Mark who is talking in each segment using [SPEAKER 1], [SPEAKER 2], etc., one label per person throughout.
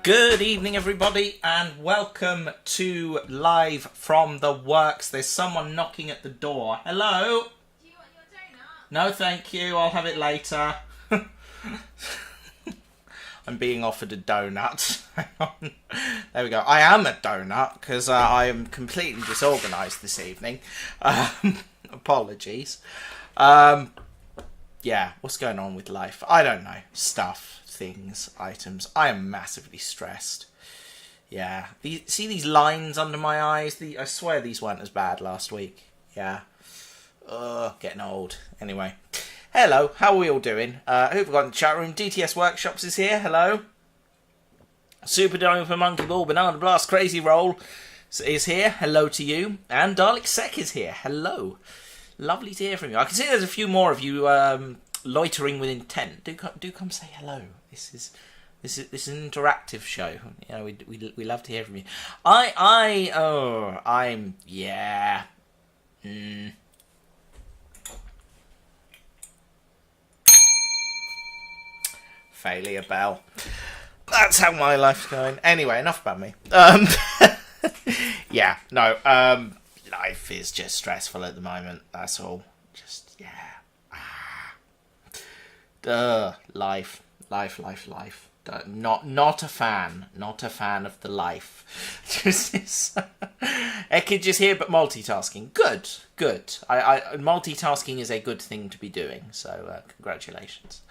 [SPEAKER 1] Good evening, everybody, and welcome to Live from the Works. There's someone knocking at the door. Hello?
[SPEAKER 2] Do you want your donut?
[SPEAKER 1] No, thank you. I'll have it later. I'm being offered a donut. Hang on. There we go. I am a donut because I am completely disorganised this evening. Apologies. Yeah, what's going on with life? I don't know. Stuff, things, items. I am massively stressed. Yeah. See these lines under my eyes? I swear these weren't as bad last week. Yeah. Getting old. Anyway. Hello, how are we all doing? Who have we got in the chat room? DTS Workshops is here. Hello. Super Dome for Monkey Ball, Banana Blast, Crazy Roll is here. Hello to you. And Dalek Sec is here. Hello. Lovely to hear from you. I can see there's a few more of you loitering with intent. Do come say hello. This is an interactive show. You know, we love to hear from you. Failure bell. That's how my life's going. Anyway, enough about me. Yeah, no. Life is just stressful at the moment. That's all. Just life. Not a fan. Not a fan of the life. Ekid is here, but multitasking. Good. I multitasking is a good thing to be doing. So congratulations.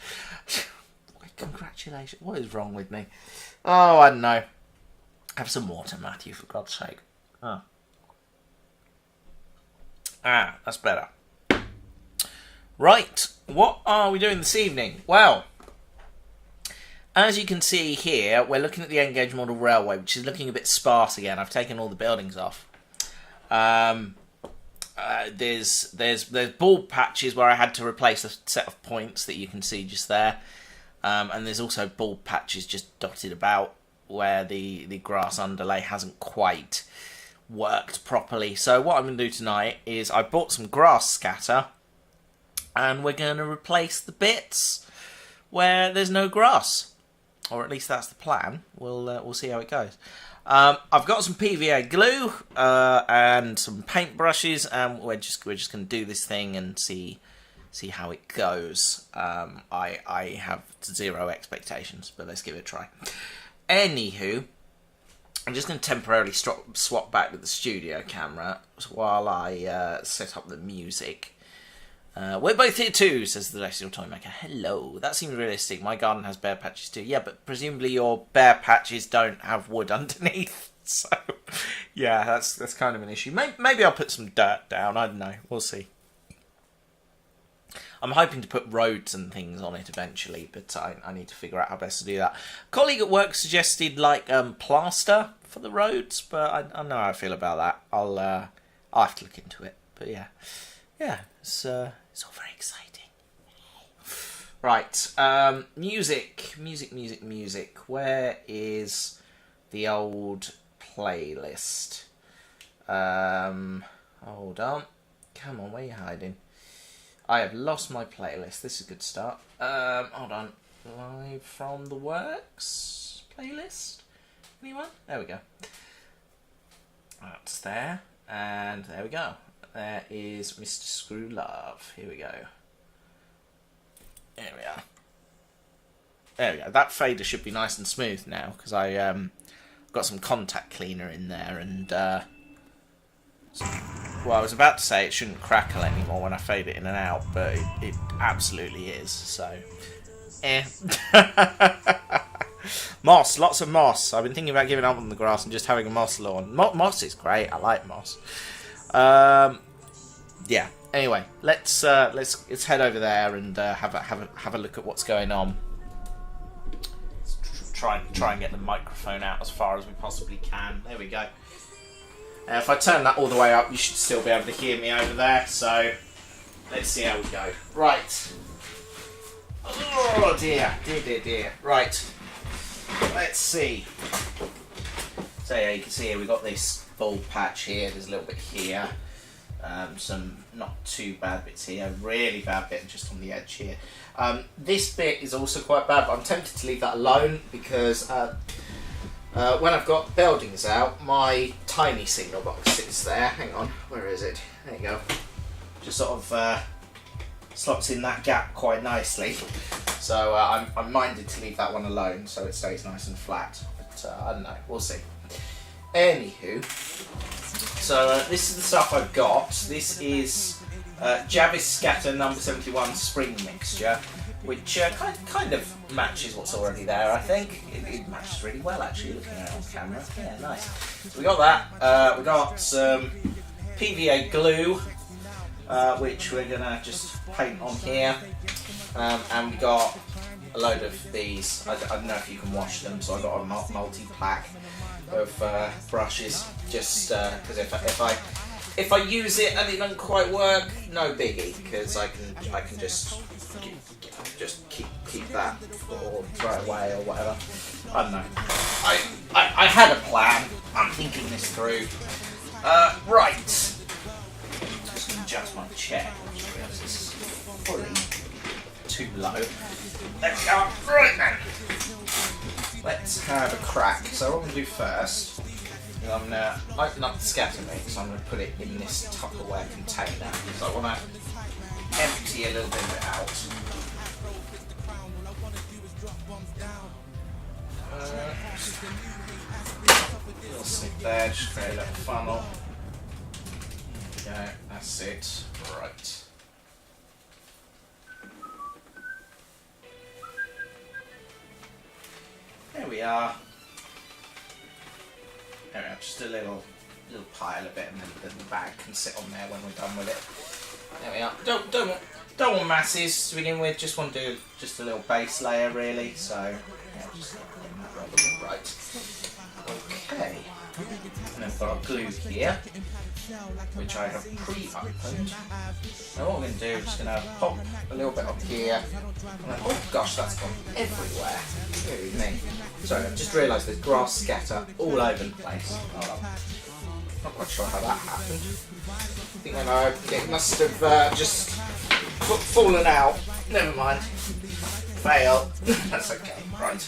[SPEAKER 1] Congratulations. What is wrong with me? Oh, I don't know. Have some water, Matthew, for God's sake. Oh. That's better. Right, what are we doing this evening? Well, as you can see here, we're looking at the N-Gauge Model Railway, which is looking a bit sparse again. I've taken all the buildings off. There's bald patches where I had to replace a set of points that you can see just there. And there's also bald patches just dotted about where the grass underlay hasn't quite worked properly. So what I'm going to do tonight is I bought some grass scatter and we're going to replace the bits where there's no grass, or at least that's the plan. We'll see how it goes. I've got some PVA glue and some paint brushes, and we're just going to do this thing and see how it goes. I have zero expectations, but let's give it a try. Anywho, I'm just going to temporarily swap back to the studio camera while I set up the music. We're both here too, says the Celestial Toymaker. Hello. That seems realistic. My garden has bare patches too. Yeah, but presumably your bare patches don't have wood underneath. So, yeah, that's kind of an issue. Maybe I'll put some dirt down. I don't know. We'll see. I'm hoping to put roads and things on it eventually, but I need to figure out how best to do that. A colleague at work suggested plaster for the roads, but I know how I feel about that. I'll have to look into it. But yeah, it's all very exciting. Right, music. Where is the old playlist? Hold on. Come on, where are you hiding? I have lost my playlist. This is a good start. Hold on. Live from the Works playlist? Anyone? There we go. That's there. And there we go. There is Mr. Screw Love. Here we go. There we are. There we go. That fader should be nice and smooth now, because I got some contact cleaner in there, and well, I was about to say it shouldn't crackle anymore when I fade it in and out, but it absolutely is, so Moss, lots of moss. I've been thinking about giving up on the grass and just having a moss lawn. Moss is great. I like moss. Yeah. Anyway, let's head over there and have a look at what's going on. Let's try and get the microphone out as far as we possibly can. There we go. If I turn that all the way up, you should still be able to hear me over there. So let's see how we go. Right. Oh dear. Right. Let's see. So yeah, you can see here we've got this bald patch here. There's a little bit here. Some not too bad bits here. Really bad bit just on the edge here. This bit is also quite bad, but I'm tempted to leave that alone because when I've got buildings out, my tiny signal box sits there. Hang on, where is it? There you go. Just sort of slots in that gap quite nicely. So I'm minded to leave that one alone so it stays nice and flat. But I don't know, we'll see. Anywho, so this is the stuff I've got. This is Javis Scatter number 71 spring mixture, which kind of matches what's already there, I think. It matches really well, actually, looking at it on camera. Yeah, nice. So we got that. We got some PVA glue, which we're going to just paint on here. And we got a load of these. I don't know if you can wash them, so I got a multi-pack of brushes, just because if I use it and it doesn't quite work, no biggie, because I can just keep that or throw it away or whatever. I don't know. I had a plan. I'm thinking this through. Right. Just gonna adjust my chair because it's fully too low. There we go. Right then. Let's have a crack. So what I'm gonna do first is I'm gonna open up the scatter mix. I'm gonna put it in this Tupperware container because I want to empty a little bit of it out. Little snip there, just create a little funnel. There we go, that's it. Right. There we are. There we are, just a little pile of it, and then the bag can sit on there when we're done with it. There we are. Don't want masses to begin with, just want to do just a little base layer really, so yeah, just getting that rather right. Okay, and then we've got our glue here, which I have pre-opened. Now what we're going to do is just going to pop a little bit up here, and then, oh gosh, that's gone everywhere. Really me. Sorry, I've just realised there's grass scatter all over the place. Oh, not quite sure how that happened. I think when I opened it must have just fallen out. Never mind. Fail. That's okay. Right.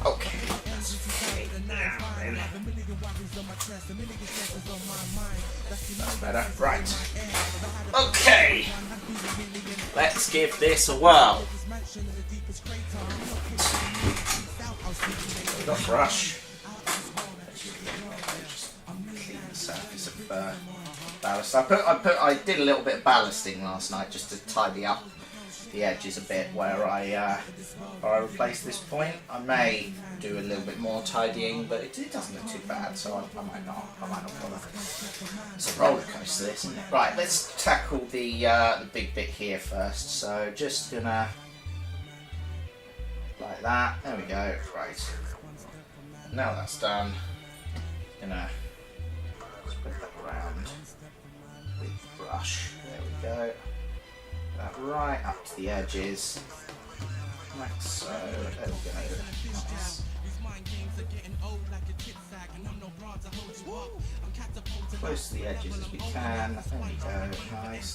[SPEAKER 1] Okay. That's okay. Now then. That's better. Right. Okay. Let's give this a whirl. We've got brush. Clean the surface of ballast. I did a little bit of ballasting last night just to tidy up the edges a bit where I replaced this point. I may do a little bit more tidying, but it doesn't look too bad, so I might not bother. It's a roller coaster, this, isn't it? Right, let's tackle the big bit here first. So just gonna like that. There we go. Right. Now that's done, gonna spread that around with the brush. There we go. That right up to the edges, like so. There we go. Nice. Close to the edges as we can. There we go. Nice.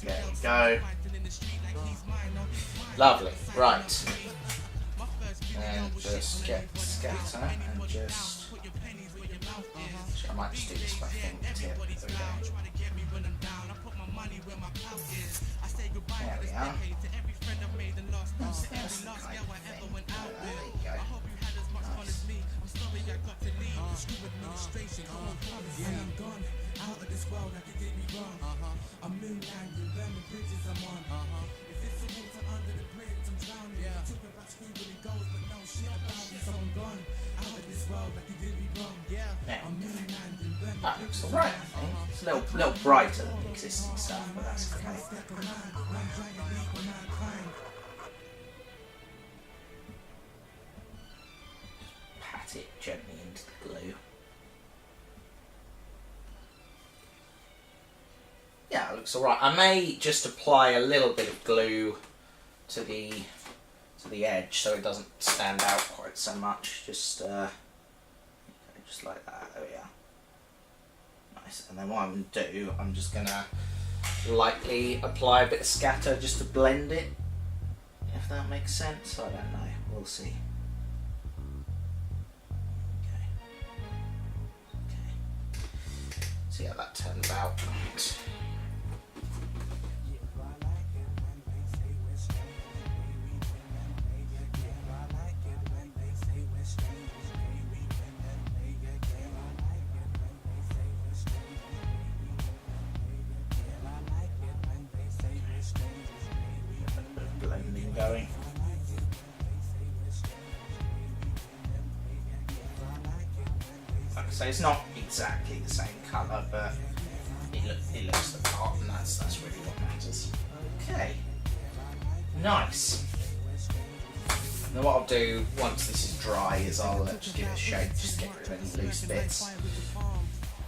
[SPEAKER 1] There we go. Lovely. Right. And just get the scatter and just. I might just do this by fingertip. There we go. There we are. That's the kind of thing. There you go. Nice. That looks alright, I think. It's a little brighter than the existing stuff, but that's okay. Pat it gently into the glue. Yeah, it looks alright. I may just apply a little bit of glue to the edge so it doesn't stand out quite so much. Just like that. There we are. Nice. And then what I'm going to do, I'm just going to lightly apply a bit of scatter just to blend it, if that makes sense. I don't know, we'll see. Okay. See how that turns out. Blending going. Like I say, it's not exactly the same colour, but it looks the part, and that's really what matters. Okay, nice. Now what I'll do once this is dry is I'll just give it a shake, just get rid of any loose bits,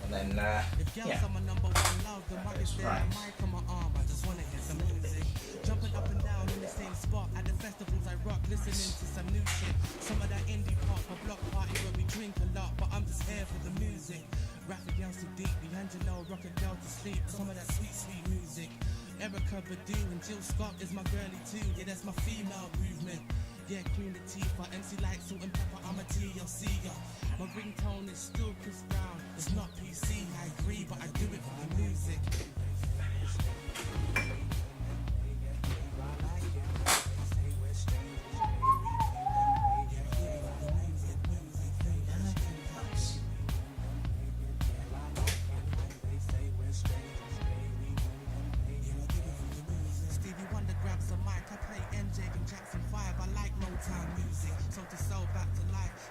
[SPEAKER 1] and then yeah, that goes right.
[SPEAKER 3] Jumping up and down in the same spot at the festivals I rock, listening to some new shit. Some of that indie pop, a block party where we drink a lot, but I'm just here for the music. Rapping girls so deep, Angelo, rock a girl to sleep. Some of that sweet, sweet music. Erica Badu and Jill Scott is my girlie too. Yeah, that's my female movement. Yeah, Queen Latifah, MC Light, Salt and Pepper, I'm a TLC. My ringtone is still Chris Brown. It's not PC, I agree, but I do it for the music.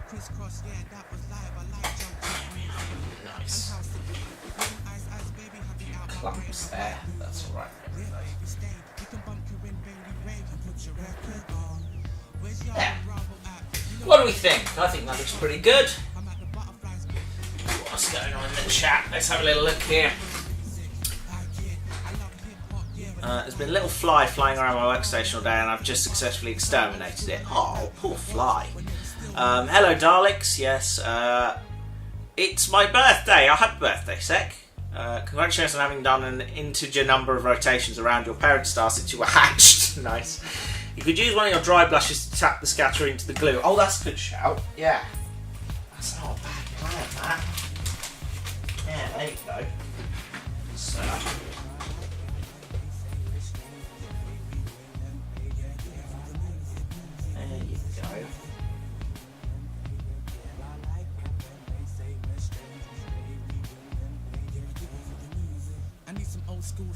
[SPEAKER 3] Crisscross, yeah, that was live. I like jump.
[SPEAKER 1] Nice. Clumps there, that's alright. Yeah. What do we think? I think that looks pretty good. What's going on in the chat? Let's have a little look here. There's been a little fly flying around my workstation all day, and I've just successfully exterminated it. Oh, poor fly. Hello, Daleks. Yes, it's my birthday. Happy birthday, Sec. Congratulations on having done an integer number of rotations around your parent star since you were hatched. Nice. You could use one of your dry blushes to tap the scatter into the glue. Oh, that's a good shout. Yeah. That's not a bad plan, that. Yeah, there you go. So. There you go.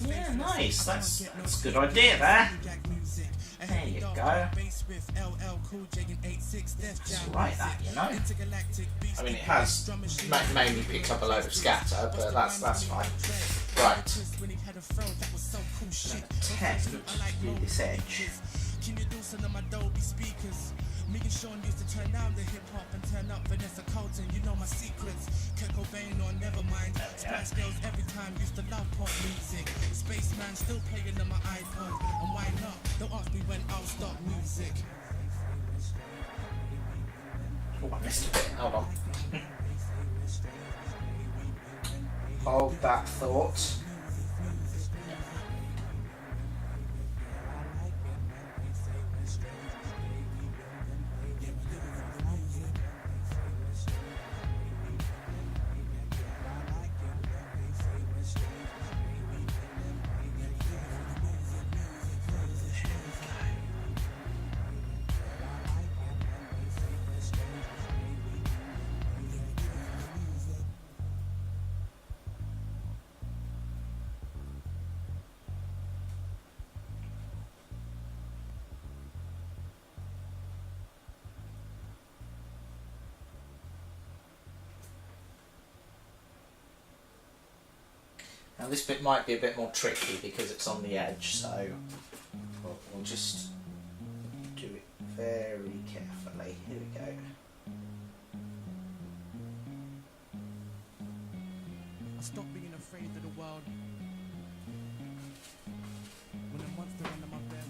[SPEAKER 1] Yeah, nice. That's a good idea there. There you go. It's right, that, you know. I mean, it has mainly picked up a load of scatter, but that's fine. Right. I'm going to attempt this edge. Me and Sean used to turn down the hip hop and turn up Vanessa Colton. You know my secrets. Kurt Cobain or Nevermind. Spice Girls every time used to love pop music. Spaceman still playing on my iPod. And why not? Don't ask me when I'll stop music. Oh, I missed a bit. Hold on. Hold that thought. Now this bit might be a bit more tricky because it's on the edge, so we'll just do it very carefully. Here we go. I stopped being afraid of the world when a monster under my bed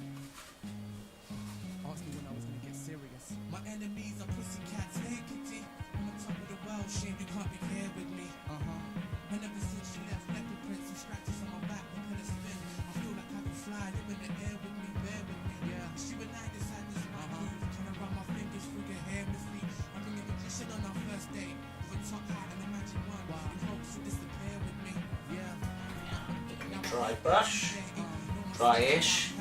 [SPEAKER 1] asked me when I was gonna get serious. My enemies are pussycats, hey kitty. I'm on top of the world, shame you can't be here with me. Whenever since she left, leopard prints and scratches on my back, when it's dry brush, dry-ish.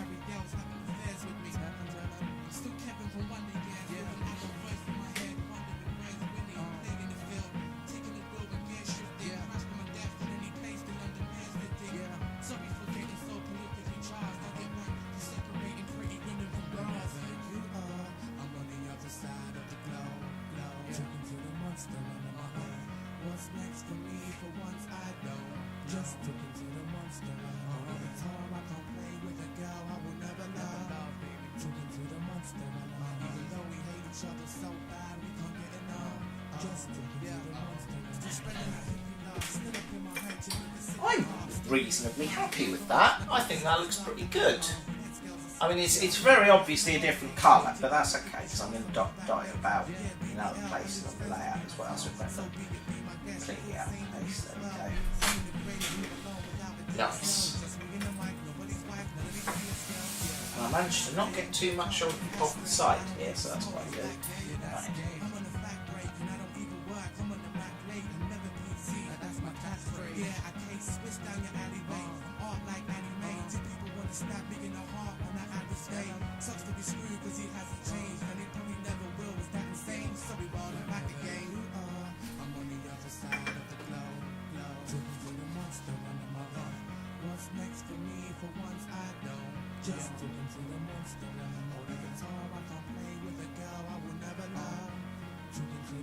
[SPEAKER 1] I'm reasonably happy with that. I think that looks pretty good. I mean, it's very obviously a different colour, but that's okay because I'm going to dye it about in other places on the layout as well. So if I completely out of place, there we go. Nice. And I managed to not get too much off the side here, so that's quite good. Right.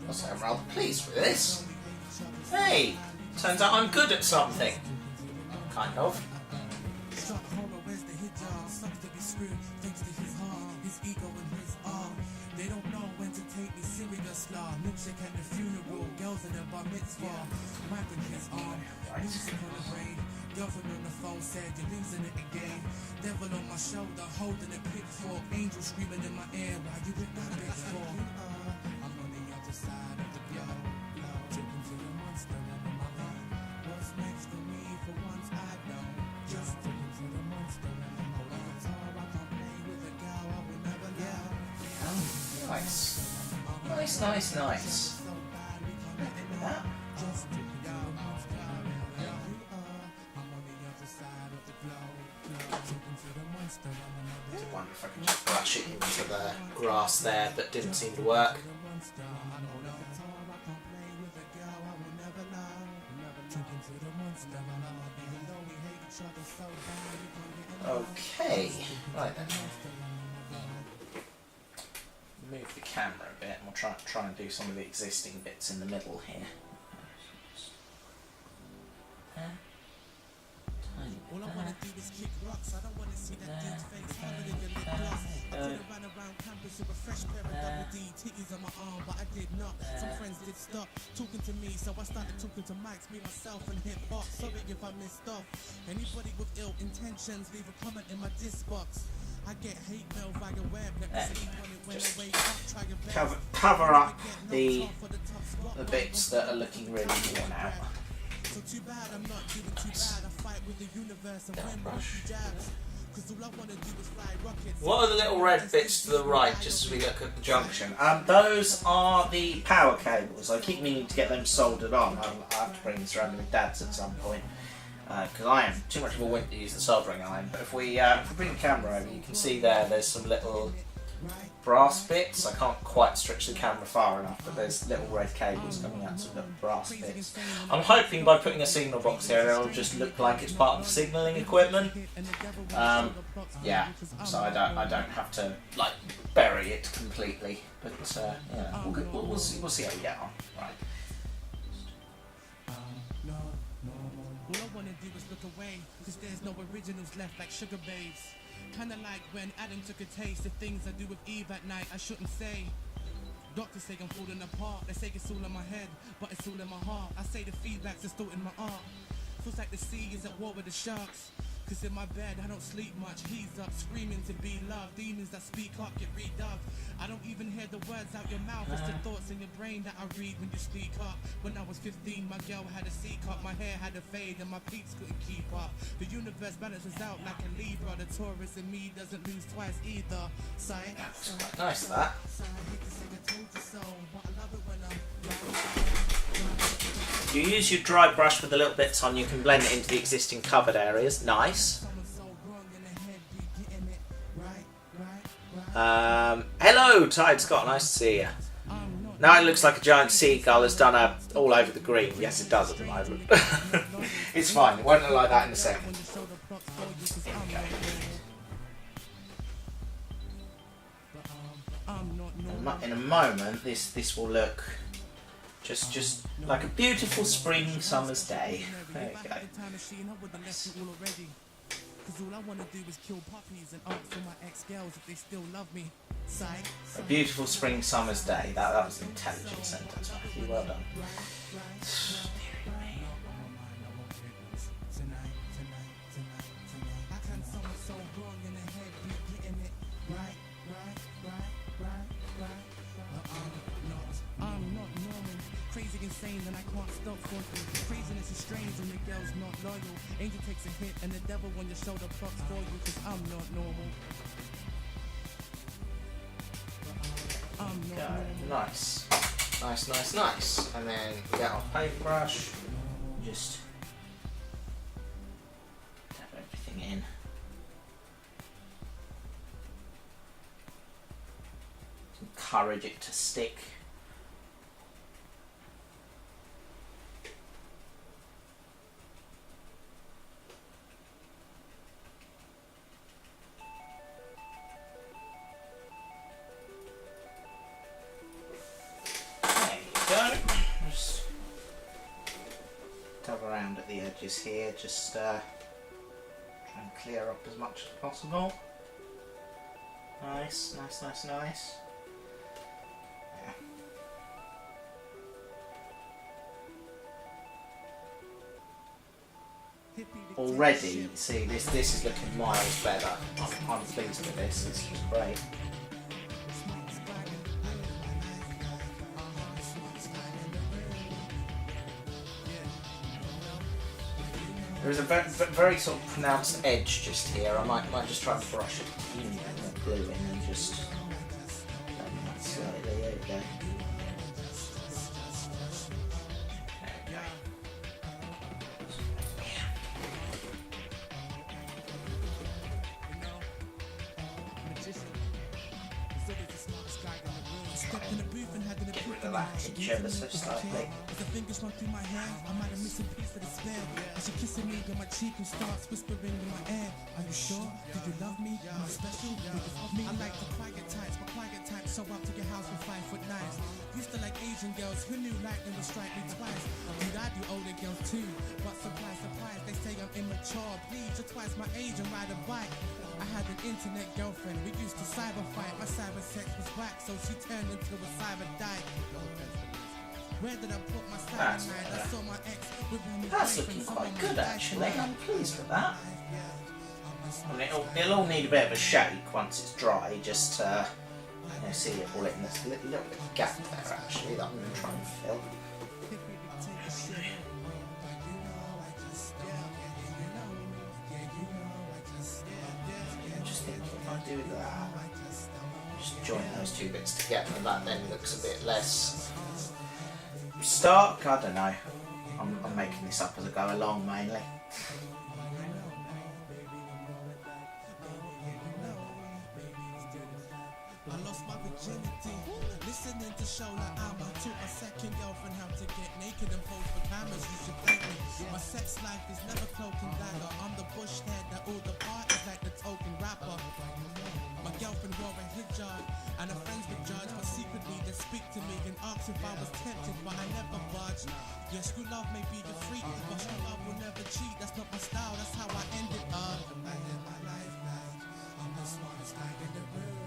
[SPEAKER 1] I'm rather pleased with this. Hey, turns out I'm good at something. Kind of.
[SPEAKER 3] They don't know when to take me serious, law. Milkshake at the funeral, girls in the bar mitzvah. Mike in his arm, music on the brain. Girlfriend on the phone said you're losing it again. Devil on my shoulder, holding a pitchfork. Angel screaming in my ear, why you with that bitch for? I'm on the other side of the globe, talking to the monster under my heart. What's next for me? For once I don't. Just talking to the monster under my heart. I can't play with a girl I will never love.
[SPEAKER 1] Nice. Nice, nice, nice. Happy with that. I wonder if I can just brush it into the grass there, but didn't seem to work. Okay, right then. Move the camera a bit and we'll try and do some of the existing bits in the middle here.
[SPEAKER 3] All I wanna do is kick rocks. I don't wanna see that dude's face covered in your lip gloss. I could have ran around campus with a fresh pair of double D titties on my arm, but I did not. Some friends did stop talking to me, so I started talking to mics, me, myself, and hip hop. Sorry if I missed off. Anybody with ill intentions, leave a comment in my diss box. I get hate mail via web. Let me sleep on it when I wake up. Try your best.
[SPEAKER 1] Cover up the bits that are looking really worn out.
[SPEAKER 3] So too bad I'm not doing too bad. I fight with the universe and win both jabs. Cause all I wanna do is fly rockets.
[SPEAKER 1] What are the little red bits to the right, just as we look at the junction? Those are the power cables. I keep meaning to get them soldered on. I have to bring this around with Dad's at some point. Because I am too much of a wimp to use the soldering iron. But if we bring the camera over, you can see there's some little brass bits. I can't quite stretch the camera far enough, but there's little red cables coming out, some little brass bits. I'm hoping by putting a signal box here, it'll just look like it's part of the signalling equipment. Yeah, so I don't have to like bury it completely. But yeah, we'll see how we get on. Right.
[SPEAKER 3] All I wanna do is look away, cause there's no originals left like sugar babes. Kinda like when Adam took a taste of things I do with Eve at night, I shouldn't say. Doctors say I'm falling apart, they say it's all in my head, but it's all in my heart. I say the feedback's distorting my art. Feels like the sea is at war with the sharks. Cause in my bed I don't sleep much, he's up screaming to be loved. Demons that speak up get redubbed. I don't even hear the words out your mouth, it's the thoughts in your brain that I read when you speak up. When I was 15 my girl had a C-cup, my hair had a fade and my peaks couldn't keep up. The universe balances out like a Libra, the Taurus in me doesn't lose twice either. Sight.
[SPEAKER 1] Nice that. you use your dry brush with the little bits on, you can blend it into the existing covered areas. Nice. Hello, Tide Scott. Nice to see you. Now it looks like a giant seagull has done a all over the green. Yes, it does at the moment. It's fine. It won't look like that in a second. Here we go. In a moment, this will look just like a beautiful spring summer's day. There we go. Nice. A beautiful spring summer's day. That was an intelligent sentence, Matthew. Well done.
[SPEAKER 3] Insane and I can't stop talking. Craziness is strange when your girl's not loyal. Angel takes a hit and the devil on your shoulder plucks for you, cause I'm not normal.
[SPEAKER 1] Nice. Nice. And then get our paintbrush. Just dab everything in. Encourage it to stick. Just dab around at the edges here, just try and clear up as much as possible. Nice. Yeah. Already, see, this is looking miles better. I'm pleased with this. This is great. There's a very sort of pronounced edge just here. I might just try and brush it in the glue in and just slightly. There we go. Get rid of that edge ever so slightly.
[SPEAKER 3] The fingers run through my hair. I might have missed a piece of despair. And she kissing me on my cheek and starts whispering in my ear. Are you sure? Did you love me? Am I special? Did you love me? I like the quiet types, but quiet types show up to your house with 5'9". Used to like Asian girls who knew lightning would strike me twice. Dude, I do older girls too. But surprise, they say I'm immature. Please, you're twice my age and ride a bike. I had an internet girlfriend. We used to cyber fight. My cyber sex was whack, so she turned into a cyber dyke. Where did I put my
[SPEAKER 1] That's
[SPEAKER 3] I saw my ex with
[SPEAKER 1] That's looking quite good actually. I'm pleased with that. And it'll all need a bit of a shake once it's dry. Just see it all in this little bit of gap there actually that I'm going to try and fill. Just think if I do that, just join those two bits together, that then looks a bit less stark. I don't know. I'm making this up as I go along mainly.
[SPEAKER 3] I lost my virginity. Listening to show like I'm taught my second girlfriend how to get naked and pose for cameras. You should thank me. My sex life is never cloak and dagger. I'm the bush head that all the parties like the token rapper. My girlfriend wore a hijab and her friends would judge, but secretly they speak to me and ask if I was tempted, but I never budged. Yes, true love may be a freak, but true love will never cheat. That's not my style. That's how I ended up. My life now. I'm the smartest guy in the room.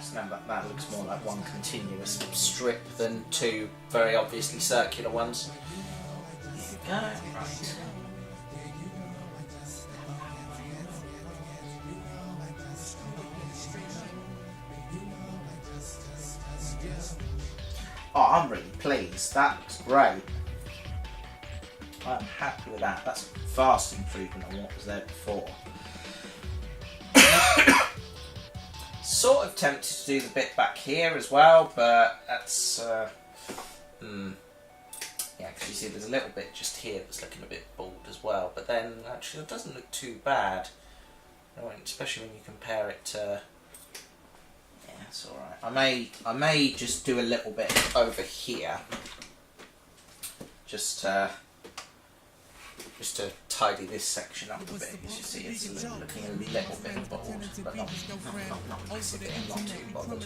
[SPEAKER 1] So now that looks more like one continuous strip than two very obviously circular ones. There you go. Right. Oh, I'm really pleased. That looks great. I'm happy with that. That's a vast improvement on what was there before. Sort of tempted to do the bit back here as well, but that's Yeah, because you see there's a little bit just here that's looking a bit bald as well, but then actually it doesn't look too bad, especially when you compare it to... Yeah, it's alright. I may just do a little bit over here, just to tidy this section up a bit. As you see, it's looking a little bit bald, but not massive, I'm not too bothered.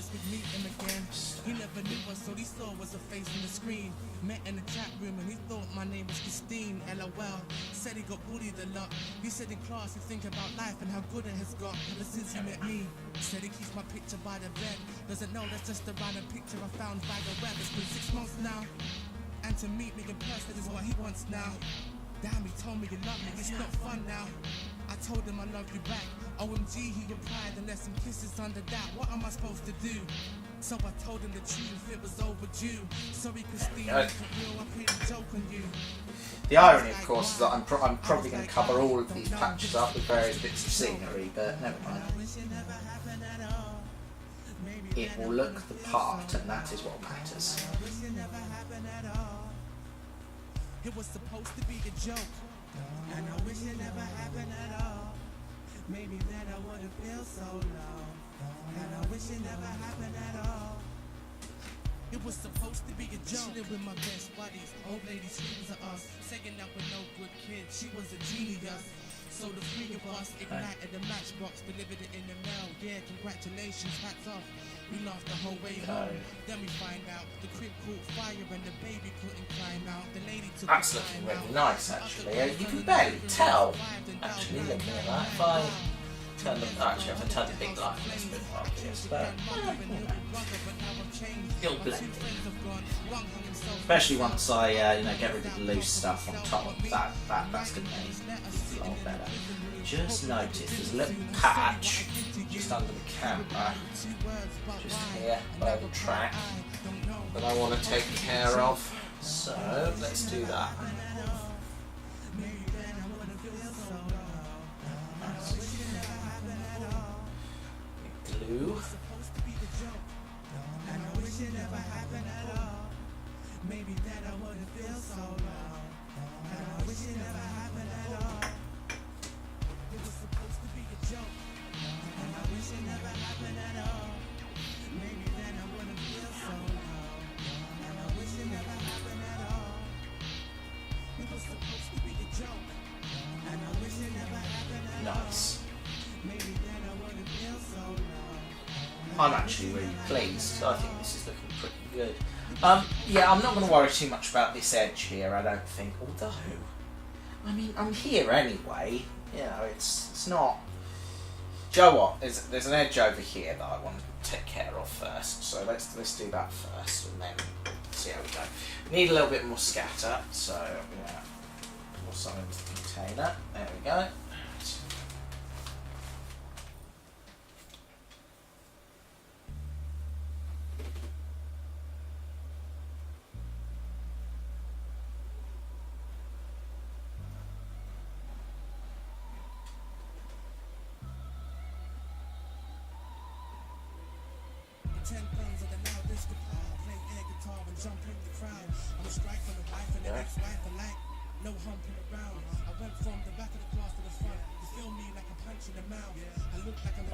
[SPEAKER 3] He never knew us, so he saw was a face on the screen. Met in the chat room and he thought my name was Christine. LOL. Said he got bullied a lot. He said in class he think about life and how good it has got ever since he met me. Said he keeps my picture by the bed. Doesn't know that's just a random picture I found by the web. It's been 6 months now, and to meet me in person is what he wants now. Damn, he told me you love me, it's not fun now. I told him I love you back. OMG, he replied, and left some kisses under that. What am I supposed to do? So I told him the truth, it was overdue. Sorry, Christine, for real, I played a joke on you.
[SPEAKER 1] The irony, of course, is that I'm probably going to cover all of these patches up with various bits of scenery, but never mind. It will look the part, and that is what matters.
[SPEAKER 3] It was supposed to be a joke, and I wish it never happened at all. Maybe then I wouldn't feel so low, and I wish it never happened at all. It was supposed to be a joke. Chilling with my best buddies, old lady screams at us, saying that we're no good kids. She was a genius. So the three of us ignited the matchbox, delivered it in the mail. Yeah, congratulations, hats off. We laughed the whole way home. Then we find out the crib caught fire and the baby couldn't climb out. The lady took
[SPEAKER 1] That's looking really nice, actually. You can barely tell, actually, looking at that. If I turn the... Actually, if I turn the big light, it's a bit more obvious, but... It'll blend in. Especially once I, get rid of the loose stuff on top. That's going to be a lot better. Just noticed there's a little patch just under the camera, just here by the track, that I want to take care of. So let's do that. Glue. Maybe that I wouldn't feel so low, and I wish it never happened at all. It was supposed to be a joke, and I wish it never happened at all. Maybe then I wouldn't feel so low, and I wish it never happened at all. It was supposed to be a joke, and I wish it never happened at all. Nice. Maybe then I wouldn't feel so low. I'm actually really pleased. I think this is looking pretty good. Yeah, I'm not going to worry too much about this edge here, I don't think. Although, I mean, I'm here anyway. You know, it's not... Do you know what? There's an edge over here that I want to take care of first. So let's do that first, and then see how we go. We need a little bit more scatter, so I'm going to pour some into the container. There we go.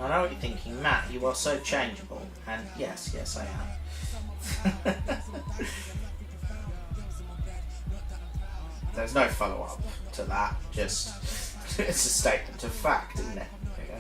[SPEAKER 1] I know what you're thinking, Matt, you are so changeable. And yes, I am. There's no follow-up to that, just it's a statement of fact, isn't it? There you go.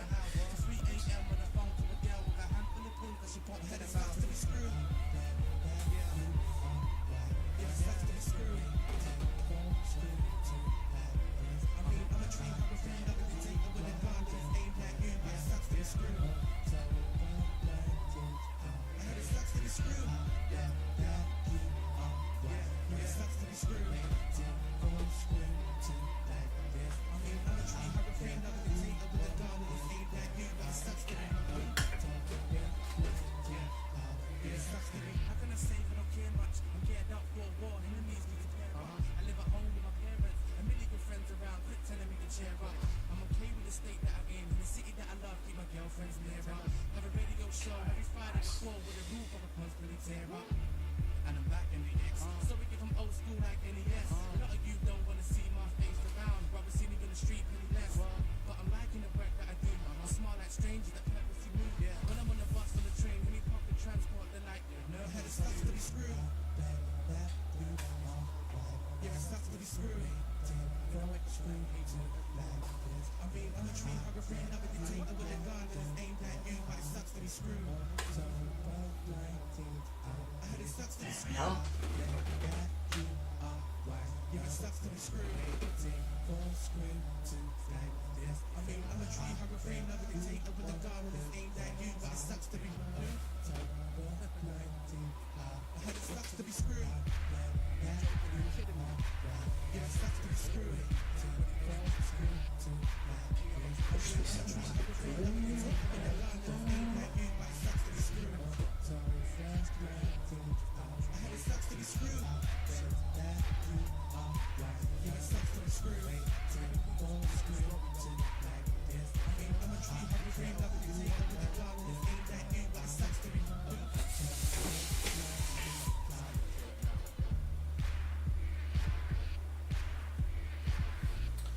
[SPEAKER 1] Hell?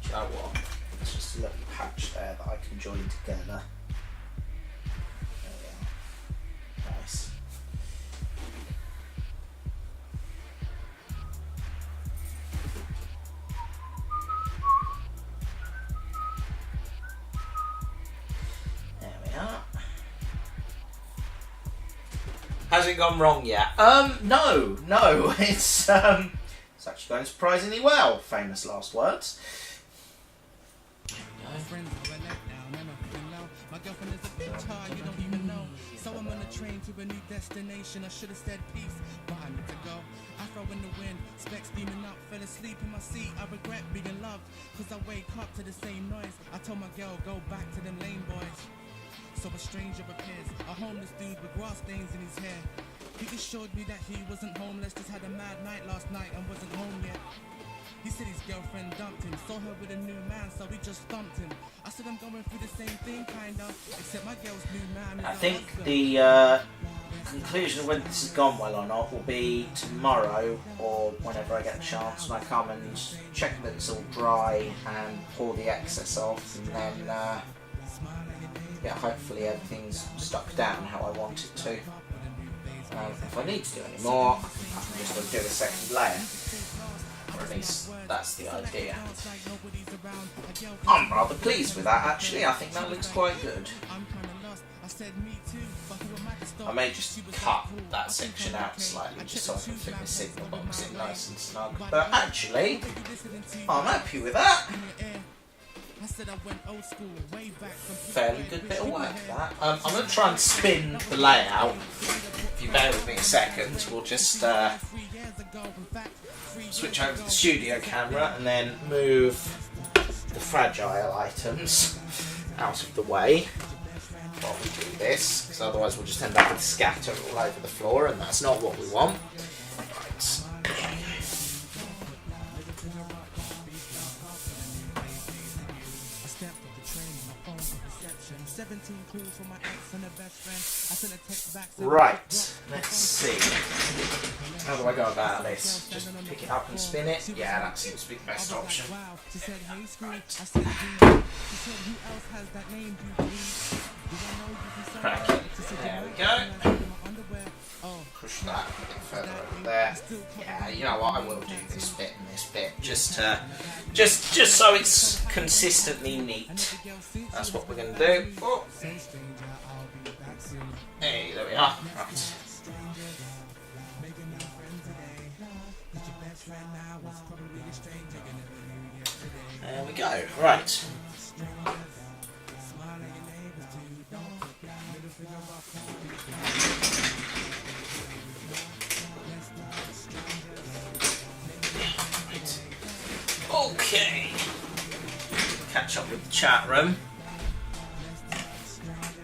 [SPEAKER 1] You know what? It's just a little patch there that I can join together. There we are. Nice. There we are. Has it gone wrong yet? No. It's actually going surprisingly well. Famous last words.
[SPEAKER 3] Friends who are let down, never feeling low. My girlfriend is a bitch hard, you don't even know. So I'm on a train to a new destination. I should have said peace, but I need to go. Afro in the wind, specs steaming up. Fell asleep in my seat, I regret being loved. Cause I wake up to the same noise. I told my girl, go back to them lane boys. So a stranger appears, a homeless dude with grass stains in his hair. He assured me that he wasn't homeless, just had a mad night last night and wasn't home yet. He said his girlfriend dumped him, saw her with a new man, so he just thumped him. I said I'm going through the same thing, kinda, except my girl's new man is
[SPEAKER 1] I
[SPEAKER 3] a
[SPEAKER 1] think
[SPEAKER 3] husband.
[SPEAKER 1] the conclusion of whether this has gone well or not will be tomorrow or whenever I get a chance when I come and check that it's all dry and pour the excess off, and then yeah, hopefully everything's stuck down how I want it to. If I need to do any more, I can just do a second layer. Or at least that's the idea. I'm rather pleased with that actually. I think that looks quite good. I may just cut that section out slightly just so I can fit the signal box in nice and snug. But actually, I'm happy with that. Fairly good bit of work that. I'm going to try and spin the layout. If you bear with me a second, we'll just switch over to the studio camera and then move the fragile items out of the way while we do this, because otherwise we'll just end up with scatter all over the floor, and that's not what we want. Right. Right, let's see. How do I go about this? Just pick it up and spin it? Yeah, that seems to be the best option. Right. There we go. Push that a bit further over there. Yeah, you know what? I will do this bit and this bit just so it's consistently neat. That's what we're going to do. Oh. Hey, there we are. Right. There we go. Right. Okay. Catch up with the chat room.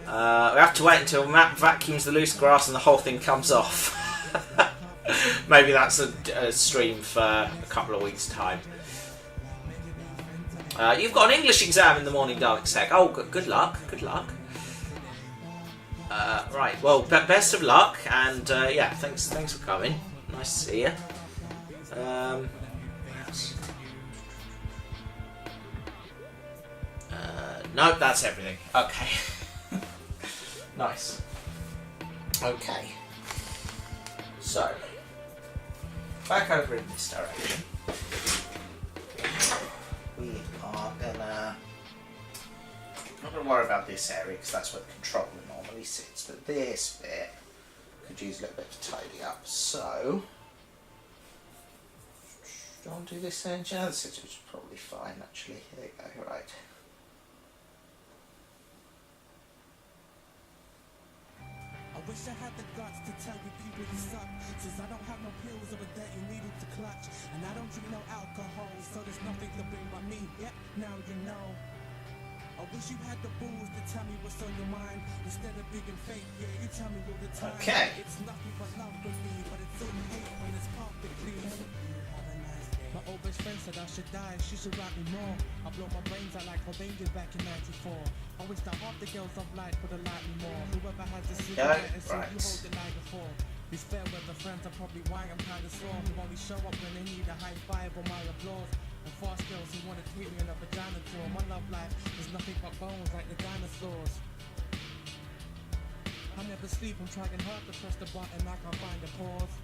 [SPEAKER 1] We have to wait until Matt vacuums the loose grass and the whole thing comes off. Maybe that's a stream for a couple of weeks' time. You've got an English exam in the morning, Dalek Sec. Oh, good luck. Good luck. Right. Well, best of luck, and yeah, thanks for coming. Nice to see you. Nope, that's everything. Okay. Nice. Okay. So, back over in this direction. Weird going to worry about this area because that's where the controller normally sits, but this bit could use a little bit of tidy up. So, do you want to do this edge? Yeah, this edge is probably fine actually. Here you go, right.
[SPEAKER 3] I wish I had the guts to tell you people you suck, since I don't have no pills or a dirty needle to clutch, and I don't drink no alcohol, so there's nothing to bring by me. Yep, now you know. I wish you had the balls to tell me what's on your mind, instead of being fake. Yeah, you tell me all the time.
[SPEAKER 1] Okay.
[SPEAKER 3] It's nothing but love for me, but it's all hate when it's perfectly. My old best friend said I should die, she should write me more. I blow my brains out like Cobain did back in '94. I wish that half the girls I've liked would have liked me more. Whoever has a cigarette and see you hold the lighter for. These fair weather friends are probably why I'm kinda sore, who only show up when they need a high five or my applause. And fast girls who wanna treat me in a vagina tour. My love life is nothing but bones like the dinosaurs. I never sleep, I'm trying hard to press the button, I can't find a pause.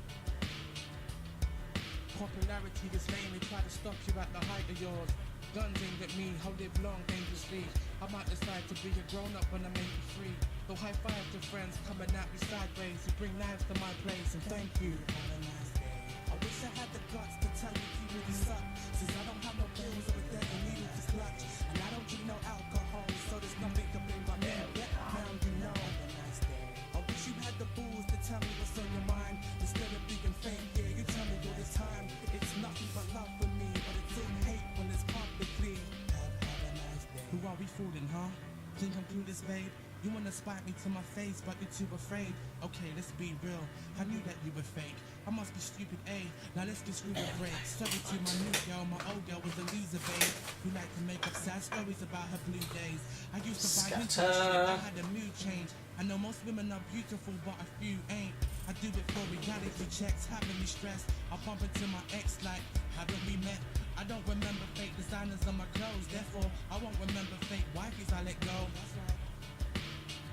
[SPEAKER 3] Popularity is lame, they try to stop you at the height of yours. Guns aimed at me, how live long dangerously. I might decide to be a grown-up when I make it free. Though high five to friends coming at me sideways, who bring knives to my place, and thank you. Have a nice day. I wish I had the guts to tell you you really suck, since I don't have no pills or a dirty needle to clutch, and I don't drink no alcohol, so there's nothing to bring by me. Yep, now you know. Have a nice day. I wish you had the balls to tell me what's on your mind, instead of being fake. Yeah, you tell me all the time. It's nothing but love for me, but it's all hate when it's publicly. Have a nice day. Who are we fooling, huh? Think I'm clueless, babe? You wanna spite me to my face, but you're too afraid. Okay, let's be real. I knew that you were fake. I must be stupid, A. Now let's get screwed with breaks. Sorry to my new girl, my old girl was a loser, babe. Who liked to make up sad stories about her blue days. I used to buy vintage shit, I had a mood change. I know most women are beautiful, but a few ain't. I do it for reality checks, having me stressed. I bump into my ex like, haven't we met? I don't remember fake designers on my clothes, therefore I won't remember fake wifeys I let go.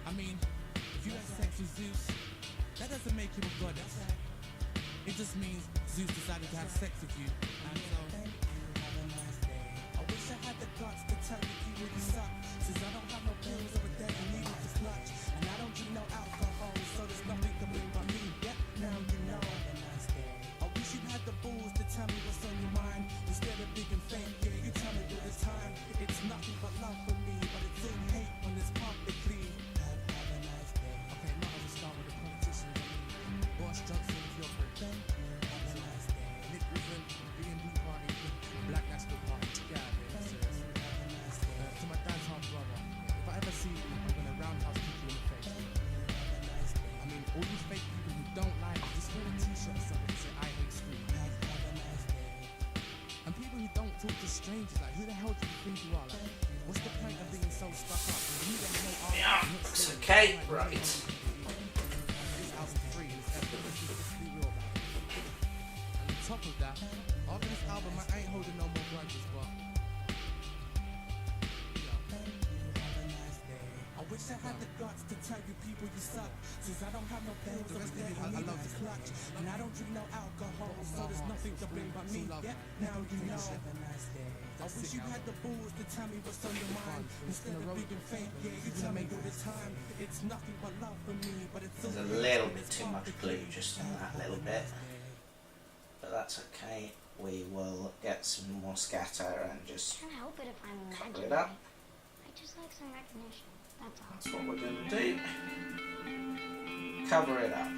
[SPEAKER 3] I mean, if you had sex with Zeus, that doesn't make you a goddess. It just means Zeus decided to have sex with you. And so, thank you, have a nice day. I wish I had the guts to tell you you really suck, since I don't have no pills or a dirty needle to clutch, and I don't drink no alcohol, so there's nothing to bring by me. Yep, now you know. Have a nice day. I wish you had the balls to tell me what's on your mind, instead of being fake. Yeah, you tell me all the time. It's nothing but love for me, but it's all hate when it's publicly. Okay, not as a star with the politicians. Boris Johnson, if you're for thank you. Have a nice day. Nick Griffin, B&B party, Black National Party. Yeah, seriously. Have a nice day. To my dad's half brother, if I ever see you, I'm gonna roundhouse kick you in the face. Thank you. Have a nice day. I mean, all these fake people who don't like it, just wear a t-shirt or something and say, I hate street. Have a nice day. And people who don't talk to strangers, like, who the hell do you think you are? Like, what's the point of being so stuck up? You don't know
[SPEAKER 1] Yeah, it's okay, right.
[SPEAKER 3] This album's free and it's epic. Let's be real about it. And on top of that, after this album, I ain't holding no more grudges, but I wish I had the guts to tell you people you suck, since I don't have no pills or a dirty needle to clutch, and I don't drink no alcohol, so there's nothing to bring by me. Yep, now you know. I wish you had the balls to tell me what's on your mind, instead of being fake. Yeah, you tell me all the time. It's nothing but love for me, but it's all
[SPEAKER 1] There's a little bit too much glue just on that little bit, but that's okay. We will get some more scatter and just
[SPEAKER 2] Can't help it if I'm
[SPEAKER 1] cover it
[SPEAKER 2] imagining.
[SPEAKER 1] up.
[SPEAKER 2] I just like some recognition. That's all.
[SPEAKER 1] That's what we're going to do. Cover it up.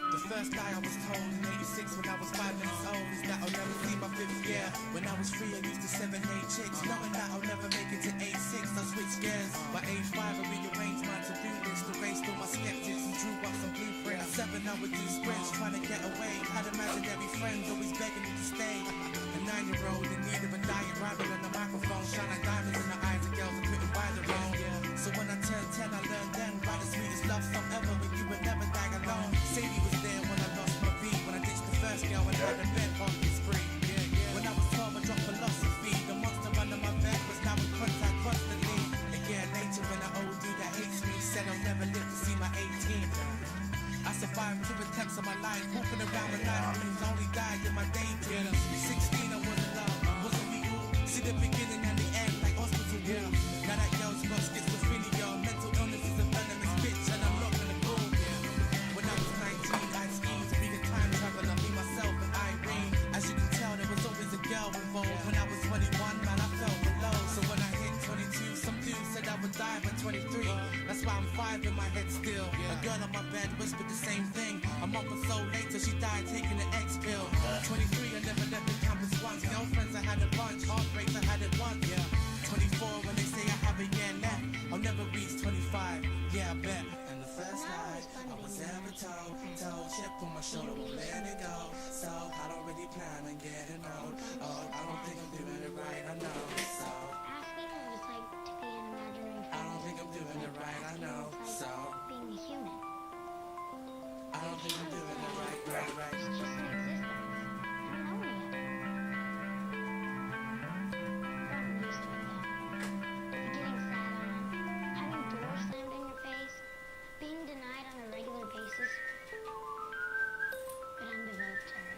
[SPEAKER 3] The first lie I was told in '86 when I was 5 minutes old is that I'll never see my 5th year. When I was 3 I used to 7, 8 chicks, knowing that I'll never make it to age 6. I switched gears. By age 5 I rearranged my to-do list, erased all my skeptics and drew up some blueprints. At 7 I would do sprints, trying to get away. Had imaginary friends always begging me to stay. A 9-year-old in need of a diet, rapping on the microphone, shine like diamonds in the eyes of girls I couldn't buy their own. So when I turned 10 I learned then, write the sweetest love song ever, but you would never die alone. Sadie was there when I lost my beat, when I ditched the first girl and had a bed on this spree. When I was 12 I dropped philosophy, the monster under my bed was now in contact constantly. A year later when an old dude that hates me said I'll never live to see my 18th. I survived 2 attempts of my life, walking around with life dreams, only died in my daydream. 16 I was in love, girl on my bed whispered the same thing. A month or so later, she died taking the X pill. 23, I never left the campus once. Girlfriends, I had a bunch. Heartbreaks, I had it once. Yeah. 24, when they say I have a year left, I'll never reach 25. Yeah, I bet. And the first night I was ever told, chip on my shoulder, won't let it go. So I don't really plan on getting old. Oh, I don't think I'm doing it right, I know. So
[SPEAKER 2] Ask me what it's like to be an imaginary
[SPEAKER 3] I don't think I'm doing it right, I know.
[SPEAKER 2] It's
[SPEAKER 3] So
[SPEAKER 2] like being a human.
[SPEAKER 3] I don't think I'm doing it right.
[SPEAKER 2] It's just an existence. I don't know any other. Gotten used to it though. Getting sat on, having doors slammed in your face, being denied on a regular basis. But I'm devoted to her.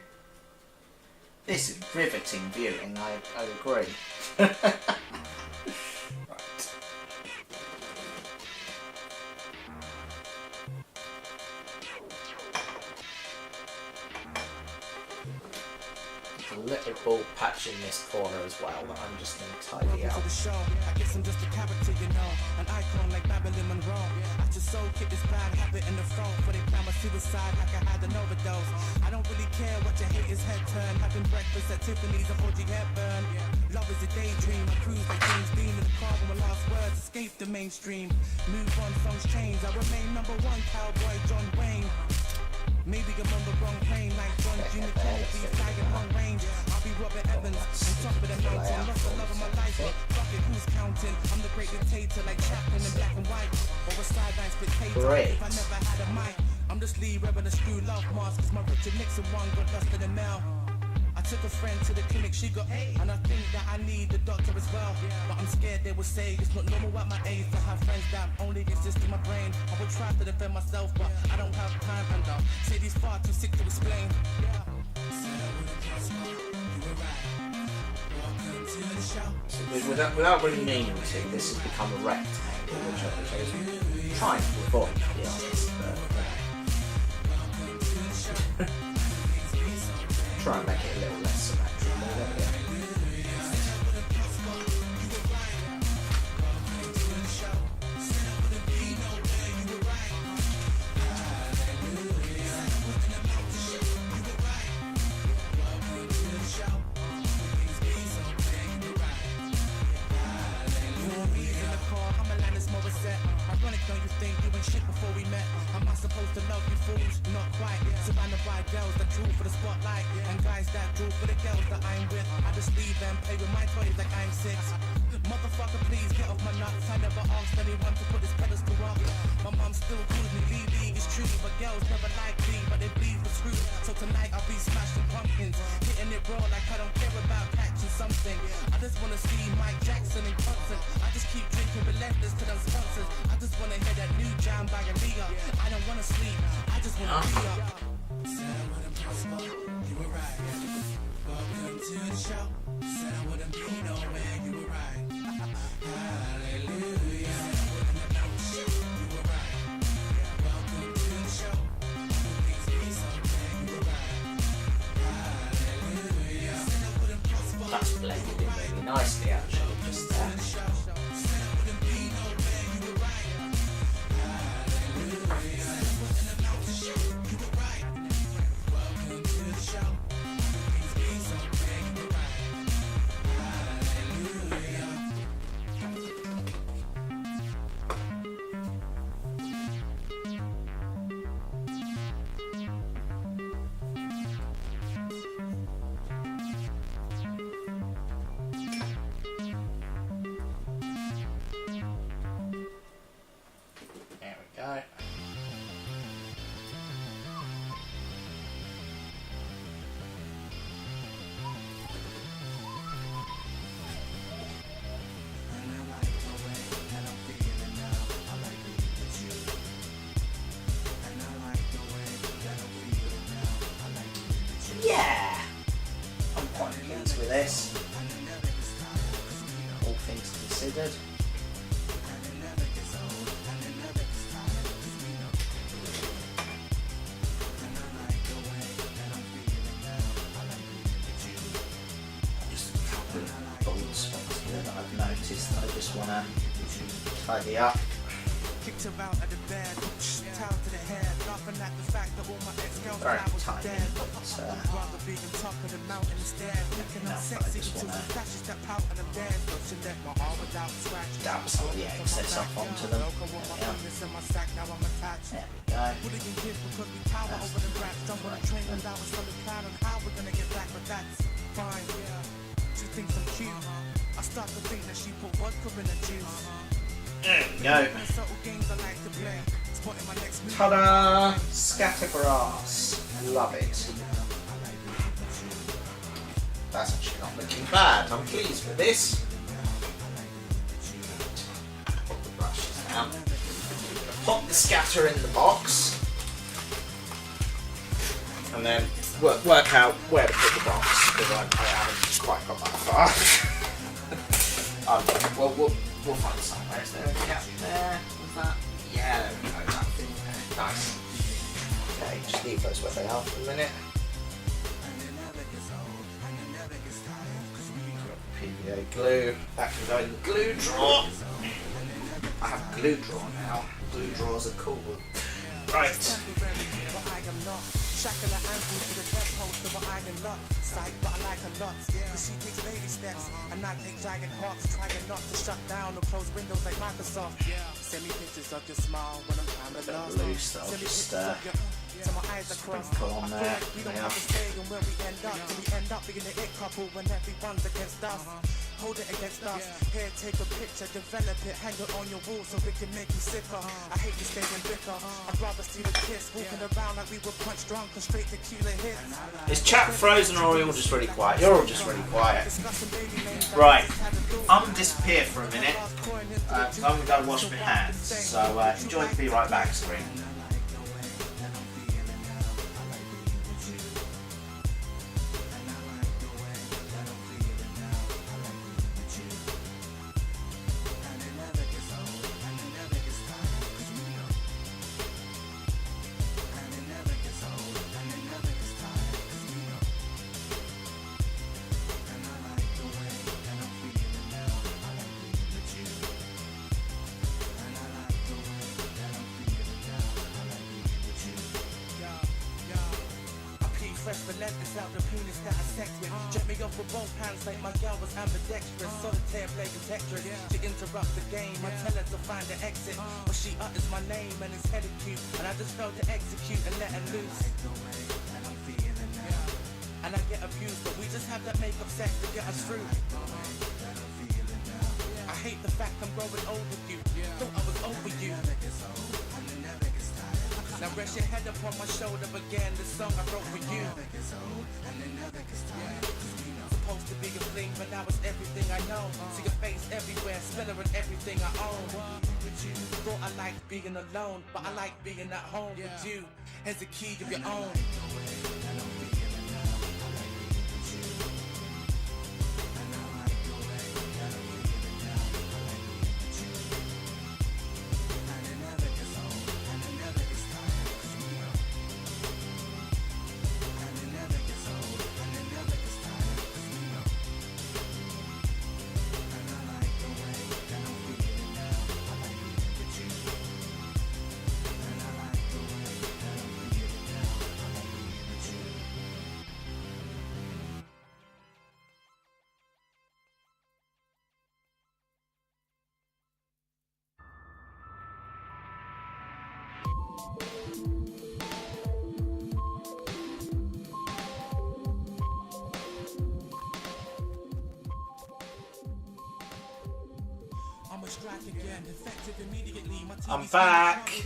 [SPEAKER 1] This is riveting viewing, I agree. Right. There's a little bald patch in this corner as well that I'm just going to tidy
[SPEAKER 3] Welcome
[SPEAKER 1] out.
[SPEAKER 3] to the show. I guess I'm just a character, you know, an icon like Marilyn Monroe. I just so kick this bad habit in the phone for they plan my suicide like I had an overdose. I don't really care what your haters head turn. Having breakfast at Tiffany's and Audrey Hepburn. Love is a daydream. I cruise like James Dean in the car when my last words escape the mainstream. Move on, songs change. I remain number one, cowboy John Wayne. Maybe I'm on the wrong plane like John Jr. Kennedy, flying long range. I'll be Robert Evans, on top of the mountain. Lost the love of my life, but fuck it, who's counting? I'm the great dictator like Chaplin in black and white. Or a sideline spectator if I never had a mic. I'm just Lee wearing a screw love mask, cause my Richard Nixon one got lost in the mail. I took a friend to the clinic, she got AIDS, and I think that I need the doctor as well. But I'm scared they will say it's not normal at my age to have friends that only exist in my brain. I would try to defend myself, but I don't have time, and say these far too sick to explain.
[SPEAKER 1] So without really meaning to, this has become a rectangle, which I was trying to avoid, to be honest. But, try and make it a little less symmetrical. There we go.
[SPEAKER 3] Ironic, don't you think you ain't shit before we met? Am I supposed to love you fools? Not quite. Surrounded by girls that drool for the spotlight and guys that drool for the girls that I'm with. I just leave them, play with my toys like I'm 6. Motherfucker, please get off my nuts. I never asked anyone to put this pedestal up. My mom still calls me Lee, it's true, but girls never like me, but they bleed for screws. So tonight I'll be smashing pumpkins, hitting it raw like I don't care about catching something. I just wanna see Mike Jackson in concert. I just keep drinking relentless to them sponsors. I just wanna hear that new jam by Aaliyah. I don't wanna sleep, I just wanna be up. Said I wouldn't prosper, you were right. Welcome to the show. Said I wouldn't be nowhere, you were right. Hallelujah. Said I wouldn't announce you, you were right. Welcome to the show. Please be something, you were right. Hallelujah. Said I wouldn't prosper.
[SPEAKER 1] That's blended in really nicely, actually, just there. There we go. Yeah! I'm quite pleased with this. All things considered. Just a couple of bald spots here that I've noticed that I just want to tidy up.
[SPEAKER 3] Kicked her out of the bed, towel to the
[SPEAKER 1] Very tiny, but enough that I just want to dab some of the excess up onto them. There we go. There we go. Ta-da! Scatter grass. Love it. That's actually not looking bad. I'm pleased with this. Put the brushes down. Pop the scatter in the box. And then work out where to put the box, because I haven't quite got that far. Well, we'll find somewhere. Is there a gap there? Was that? Yeah, there we go. Nice. Okay, just leave those where they are for a minute. PVA glue. That can go in the glue drawer. I have a glue drawer now. Glue drawers are cool. Right. Shackle her ankles to the bedpost of an iron lock. Sight, but I like her lots. But she takes baby steps, and I take giant hawks, trying not to shut down or close windows like Microsoft. Send me pictures of your smile when I'm kind of lost. Loose, I'll just my eyes sprinkle on there. We don't have to stay and where we end up. Till we end up being the it couple when everyone's against us. Hold it against us. Here, take a picture, develop it, hang it on your wall so it can make you sicker. I hate to stay in bitter. I'd rather see the kiss walking around like we were punch drunk and straight tequila hits. Is chat frozen or are we all just really quiet? You're all just really quiet. Right, I'm gonna disappear for a minute. I'm gonna go wash my hands. So enjoy the Be Right Back screen. Fresh relentless out the penis that I sex with. Jet me off with both hands like my girl was ambidextrous. Solitaire playing Tetris to interrupt the game. I tell her to find the exit, but she utters my name and it's headed cute. And I just failed to execute and let her loose. And I get abused, but we just have that make-up sex to get us through. I hate the fact I'm growing old with you. Thought I was over you. Now rest your head upon my shoulder again. The song I wrote for you. Supposed to be a fling, but now it's everything I know. See your face everywhere, spiller in everything I own. Thought I liked being alone, but I like being at home with you. Here's a key of your own. I'm back.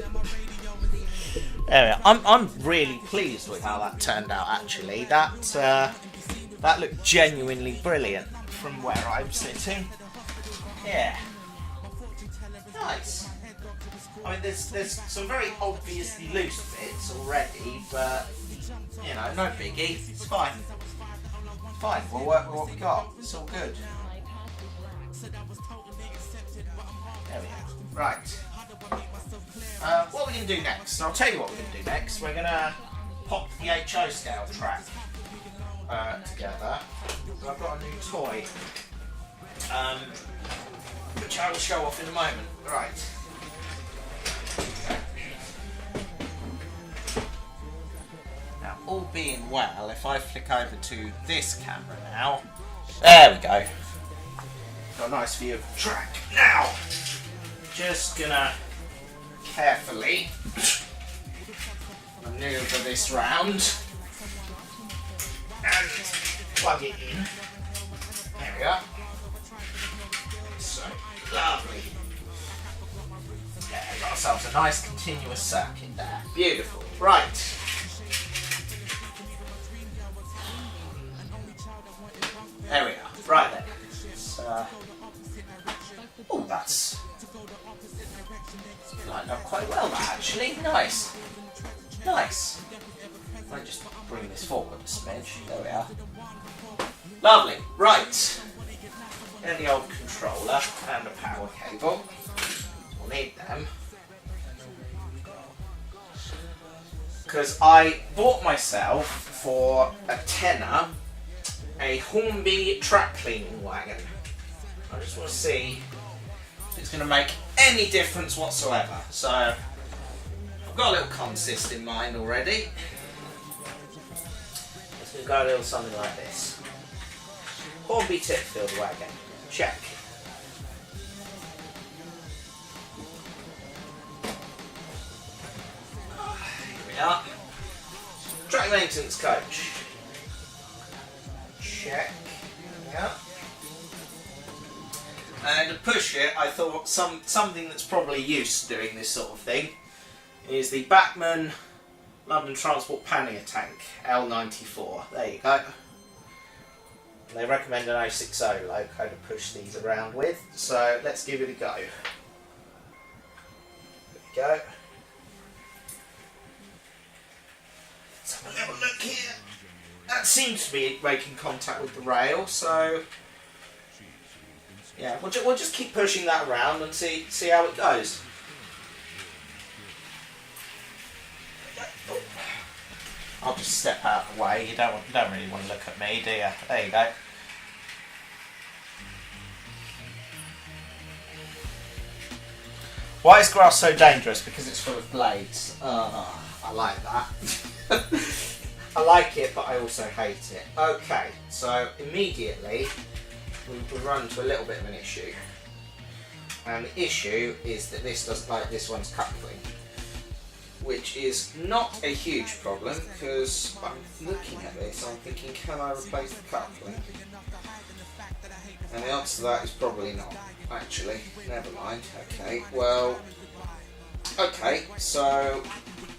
[SPEAKER 1] There we are. I'm really pleased with how that turned out. Actually, that looked genuinely brilliant from where I'm sitting. Yeah, nice. I mean, there's some very obviously loose bits already, but you know, no biggie. It's fine. Fine. We'll work with what we got. It's all good. There we go. Right. What are we going to do next? I'll tell you what we're going to do next. We're going to pop the HO scale track together. So I've got a new toy, which I will show off in a moment. Right. all being well, if I flick over to this camera now, there we go. Got a nice view of the track. Now, just gonna carefully maneuver this round and plug it in. There we go. So lovely. Yeah, got ourselves a nice continuous circuit there. Beautiful. Right. There we are. Right then. So, oh, that's lined up quite well, that actually. Nice. Nice. I'll just bring this forward a smidge. There we are. Lovely. Right. And the old controller and a power cable. We'll need them. Because I bought myself for a tenner a Hornby track cleaning wagon. I just want to see if it's going to make any difference whatsoever. So I've got a little consist in mind already. It's going to go a little something like this. Hornby Tipfield wagon. Check. Here we are. Track maintenance coach. Check. Yeah. And to push it, I thought something that's probably used to doing this sort of thing is the Bachmann London Transport Pannier Tank L94. There you go. They recommend an 060 loco to push these around with, so let's give it a go. There we go. Let's have a little look here. That seems to be making contact with the rail, so yeah, we'll just keep pushing that around and see how it goes. I'll just step out of the way. You don't really want to look at me, do you? There you go. Why is grass so dangerous? Because it's full of blades. I like that. I like it, but I also hate it. Okay, so immediately we run into a little bit of an issue. And the issue is that this doesn't like this one's coupling, which is not a huge problem because I'm looking at this, I'm thinking, can I replace the coupling? And the answer to that is probably not, actually. Never mind. Okay, well, okay, so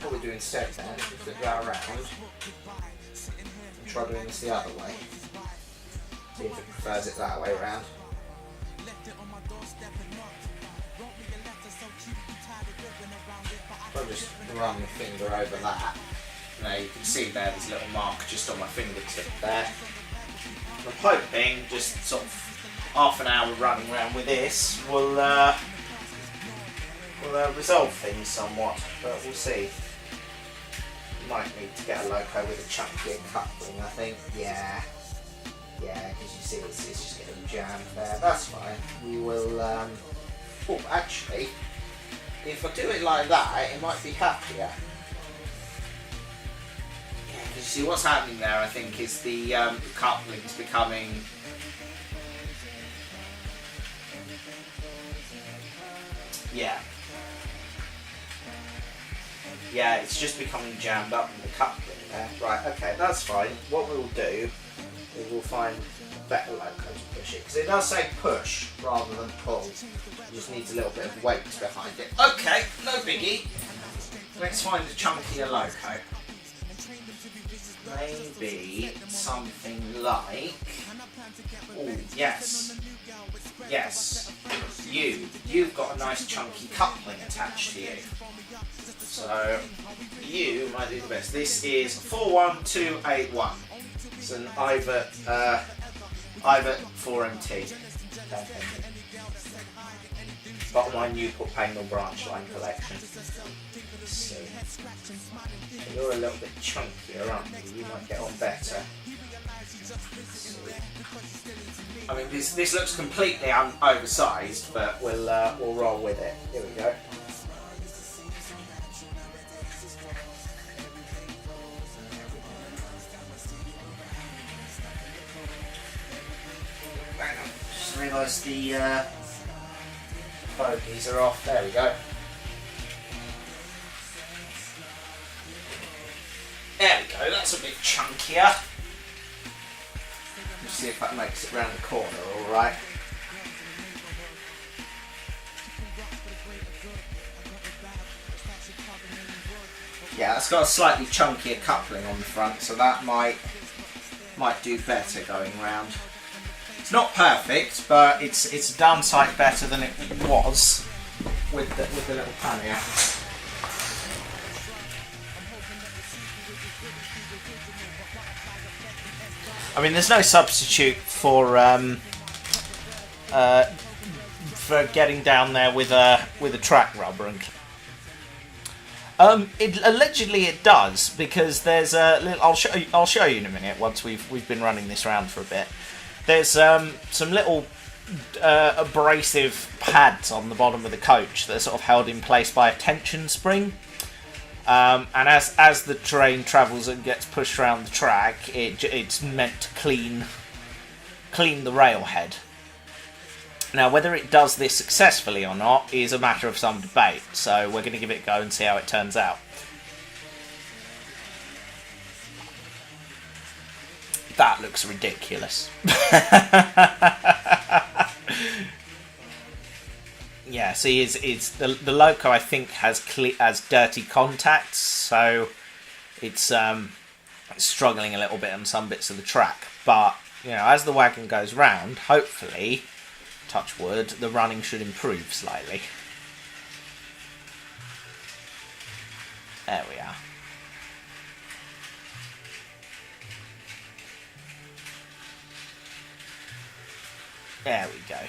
[SPEAKER 1] what we do instead then is we go around and try doing this the other way. See if it prefers it that way around. I'll just run my finger over that. Now you can see there's a little mark just on my fingertip there. I'm hoping just sort of half an hour running around with this will resolve things somewhat, but we'll see. Might need to get a loco with a chunkier coupling, I think. Yeah, because you see it's just getting jammed there. That's fine. We will. Oh, actually, if I do it like that, it might be happier. Yeah, because you see what's happening there, I think, is the coupling's becoming. Yeah, it's just becoming jammed up in the coupling there. Right, okay, that's fine. What we'll do is we'll find a better loco to push it. Because it does say push rather than pull. It just needs a little bit of weight behind it. Okay, no biggie. Let's find a chunkier loco. Maybe something like... Oh, yes. Yes. You've got a nice chunky coupling attached to you. So, you might do the best. This is 41281. It's an Ivert 4MT. Bottom line Newport Pagnell branch line collection. Let's see. You're a little bit chunkier, aren't you? You might get on better. I mean, this looks completely oversized, but we'll roll with it. Here we go. just realised the bogies are off. There we go. There we go, that's a bit chunkier. Let's see if that makes it round the corner alright. Yeah, that's got a slightly chunkier coupling on the front, so that might do better going round. It's not perfect, but it's a downside better than it was with the little pannier. I mean, there's no substitute for getting down there with a track rubber and. Allegedly it does, because there's a little, I'll show you in a minute once we've been running this round for a bit. There's some little abrasive pads on the bottom of the coach that are sort of held in place by a tension spring. And as the train travels and gets pushed around the track, it's meant to clean the railhead. Now, whether it does this successfully or not is a matter of some debate, so we're going to give it a go and see how it turns out. That looks ridiculous. Yeah, see, it's the loco, I think, has dirty contacts, so it's struggling a little bit on some bits of the track. But you know, as the wagon goes round, hopefully, touch wood, the running should improve slightly. There we are. There we go.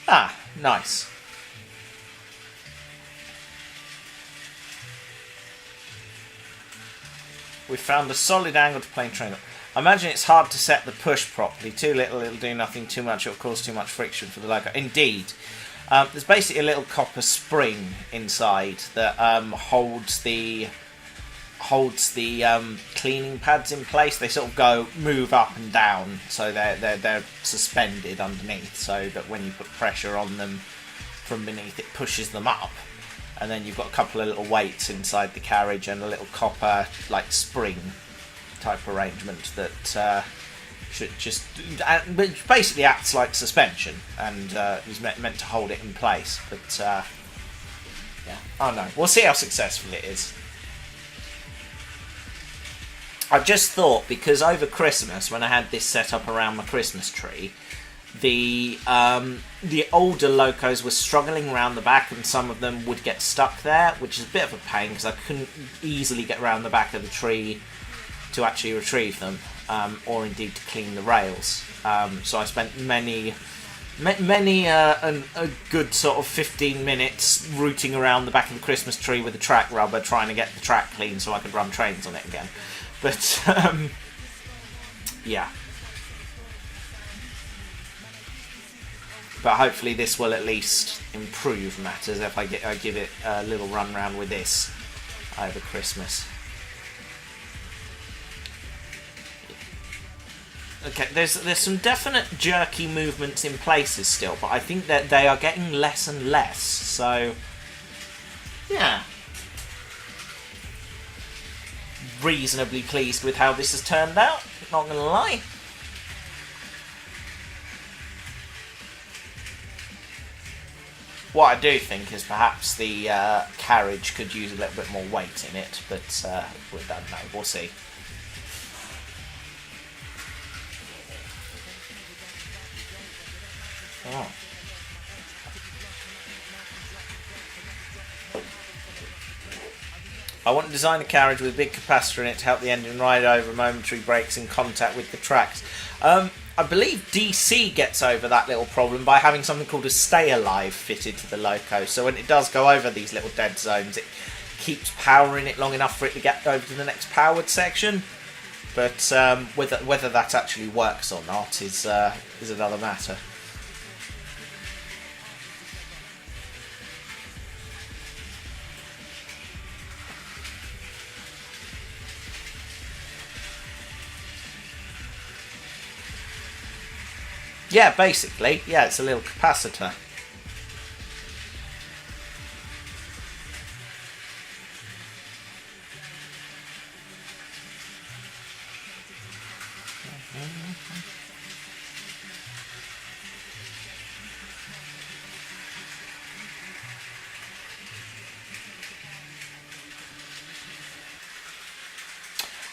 [SPEAKER 1] Ah, nice. We've found a solid angle to plane train up. I imagine it's hard to set the push properly. Too little, it'll do nothing. Too much, it'll cause too much friction for the loco. Indeed. There's basically a little copper spring inside that holds the cleaning pads in place. They sort of move up and down, so they're suspended underneath, so that when you put pressure on them from beneath, it pushes them up. And then you've got a couple of little weights inside the carriage and a little copper like spring type arrangement that should just which basically acts like suspension and is meant to hold it in place. But yeah, oh no, we'll see how successful it is. I just thought, because over Christmas, when I had this set up around my Christmas tree, the older locos were struggling around the back, and some of them would get stuck there, which is a bit of a pain because I couldn't easily get around the back of the tree to actually retrieve them, or indeed to clean the rails. So I spent many a good sort of 15 minutes rooting around the back of the Christmas tree with the track rubber, trying to get the track clean so I could run trains on it again. But yeah. But hopefully this will at least improve matters if I give it a little run round with this over Christmas. Okay, there's some definite jerky movements in places still, but I think that they are getting less and less. So yeah, reasonably pleased with how this has turned out, not gonna lie. What I do think is perhaps the carriage could use a little bit more weight in it, but we don't know, we'll see. Oh. I want to design a carriage with a big capacitor in it to help the engine ride over momentary breaks in contact with the tracks. I believe DC gets over that little problem by having something called a stay alive fitted to the loco. So when it does go over these little dead zones, it keeps powering it long enough for it to get over to the next powered section. But whether that actually works or not is another matter. Yeah, basically. Yeah, it's a little capacitor.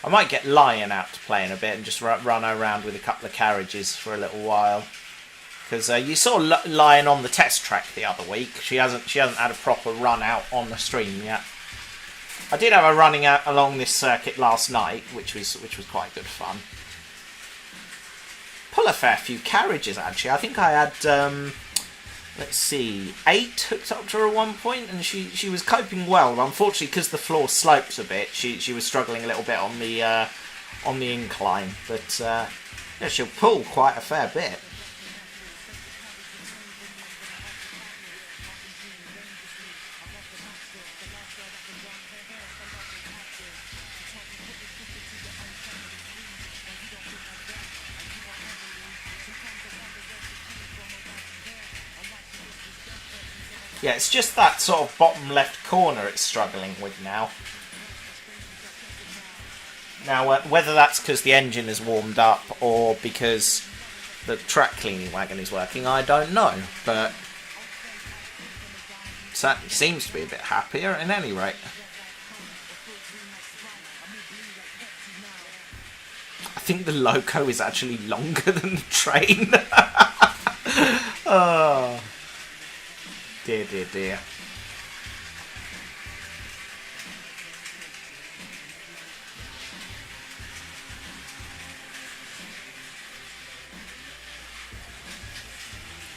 [SPEAKER 1] I might get Lion out to play in a bit and just run around with a couple of carriages for a little while. Because you saw Lion on the test track the other week. She hasn't had a proper run out on the stream yet. I did have her running out along this circuit last night, which was quite good fun. Pull a fair few carriages actually. I think I had let's see, 8 hooked up to her at one point, and she was coping well. Unfortunately, because the floor slopes a bit, she was struggling a little bit on the incline. But yeah, she'll pull quite a fair bit. Yeah, it's just that sort of bottom left corner it's struggling with now. Now, whether that's because the engine is warmed up or because the track cleaning wagon is working, I don't know. But it certainly seems to be a bit happier at any rate. I think the loco is actually longer than the train. Oh. Dear, dear, dear.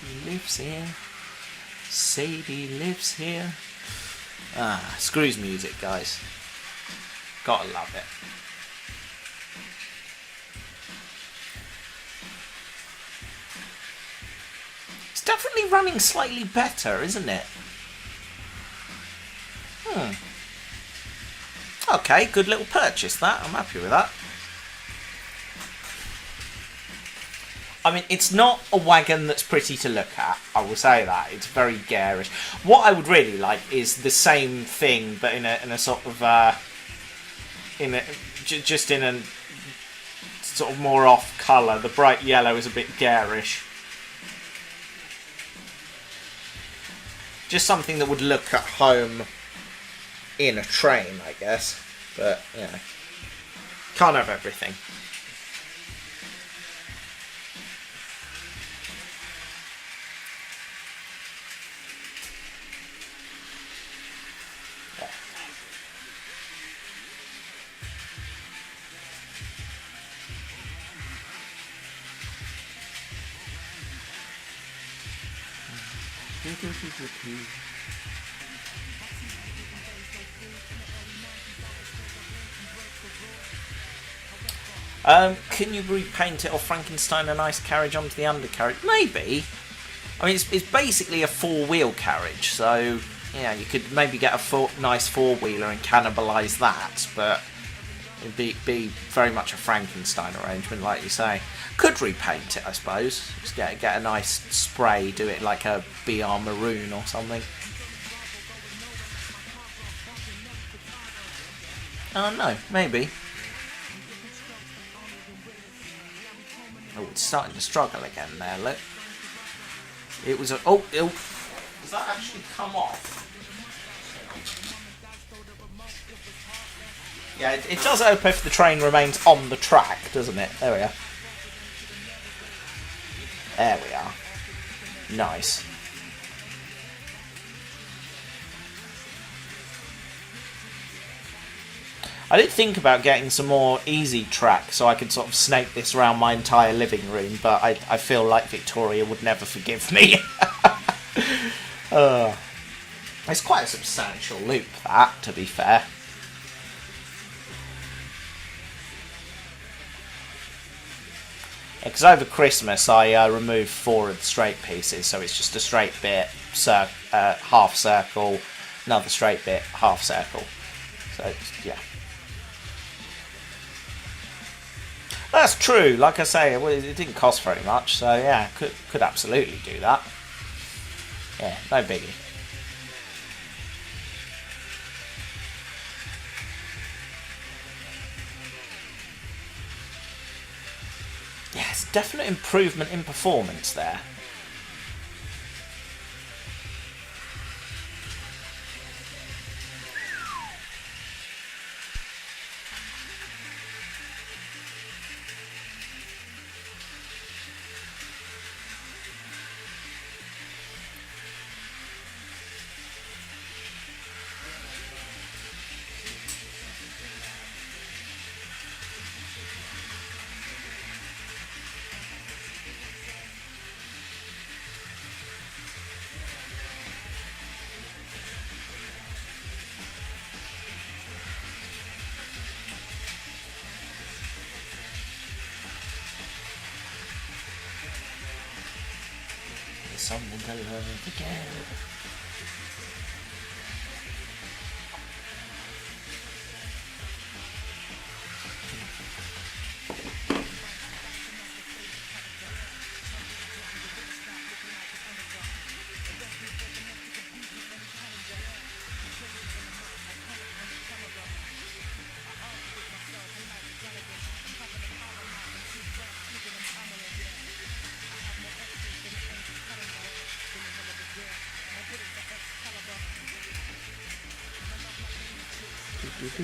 [SPEAKER 1] He lives here. Sadie lives here. Ah, Screws music, guys. Gotta love it. Definitely running slightly better, isn't it? Okay, good little purchase that. I'm happy with that. I mean, it's not a wagon that's pretty to look at. I will say that. It's very garish. What I would really like is the same thing, but in a sort of just in a sort of more off colour. The bright yellow is a bit garish. Just something that would look at home in a train, I guess. But, you know, can't have everything. Can you repaint it or Frankenstein a nice carriage onto the undercarriage? Maybe. I mean, it's basically a four-wheel carriage, so yeah, you could maybe get a nice four-wheeler and cannibalise that, but it'd be very much a Frankenstein arrangement, like you say. Could repaint it, I suppose. Just get a nice spray, do it like a BR maroon or something. Oh no, maybe. Oh, it's starting to struggle again there, look. It was a... Oh, does that actually come off? Yeah, it does open if the train remains on the track, doesn't it? There we are. There we are. Nice. I did think about getting some more easy track so I could sort of snake this around my entire living room, but I feel like Victoria would never forgive me. It's quite a substantial loop, that, to be fair. Because over Christmas I removed 4 of the straight pieces, so it's just a straight bit, half circle, another straight bit, half circle. So, yeah. That's true. Like I say, it didn't cost very much, so yeah, could absolutely do that. Yeah, no biggie. Yeah, it's definite improvement in performance there. Someone to love again. Let's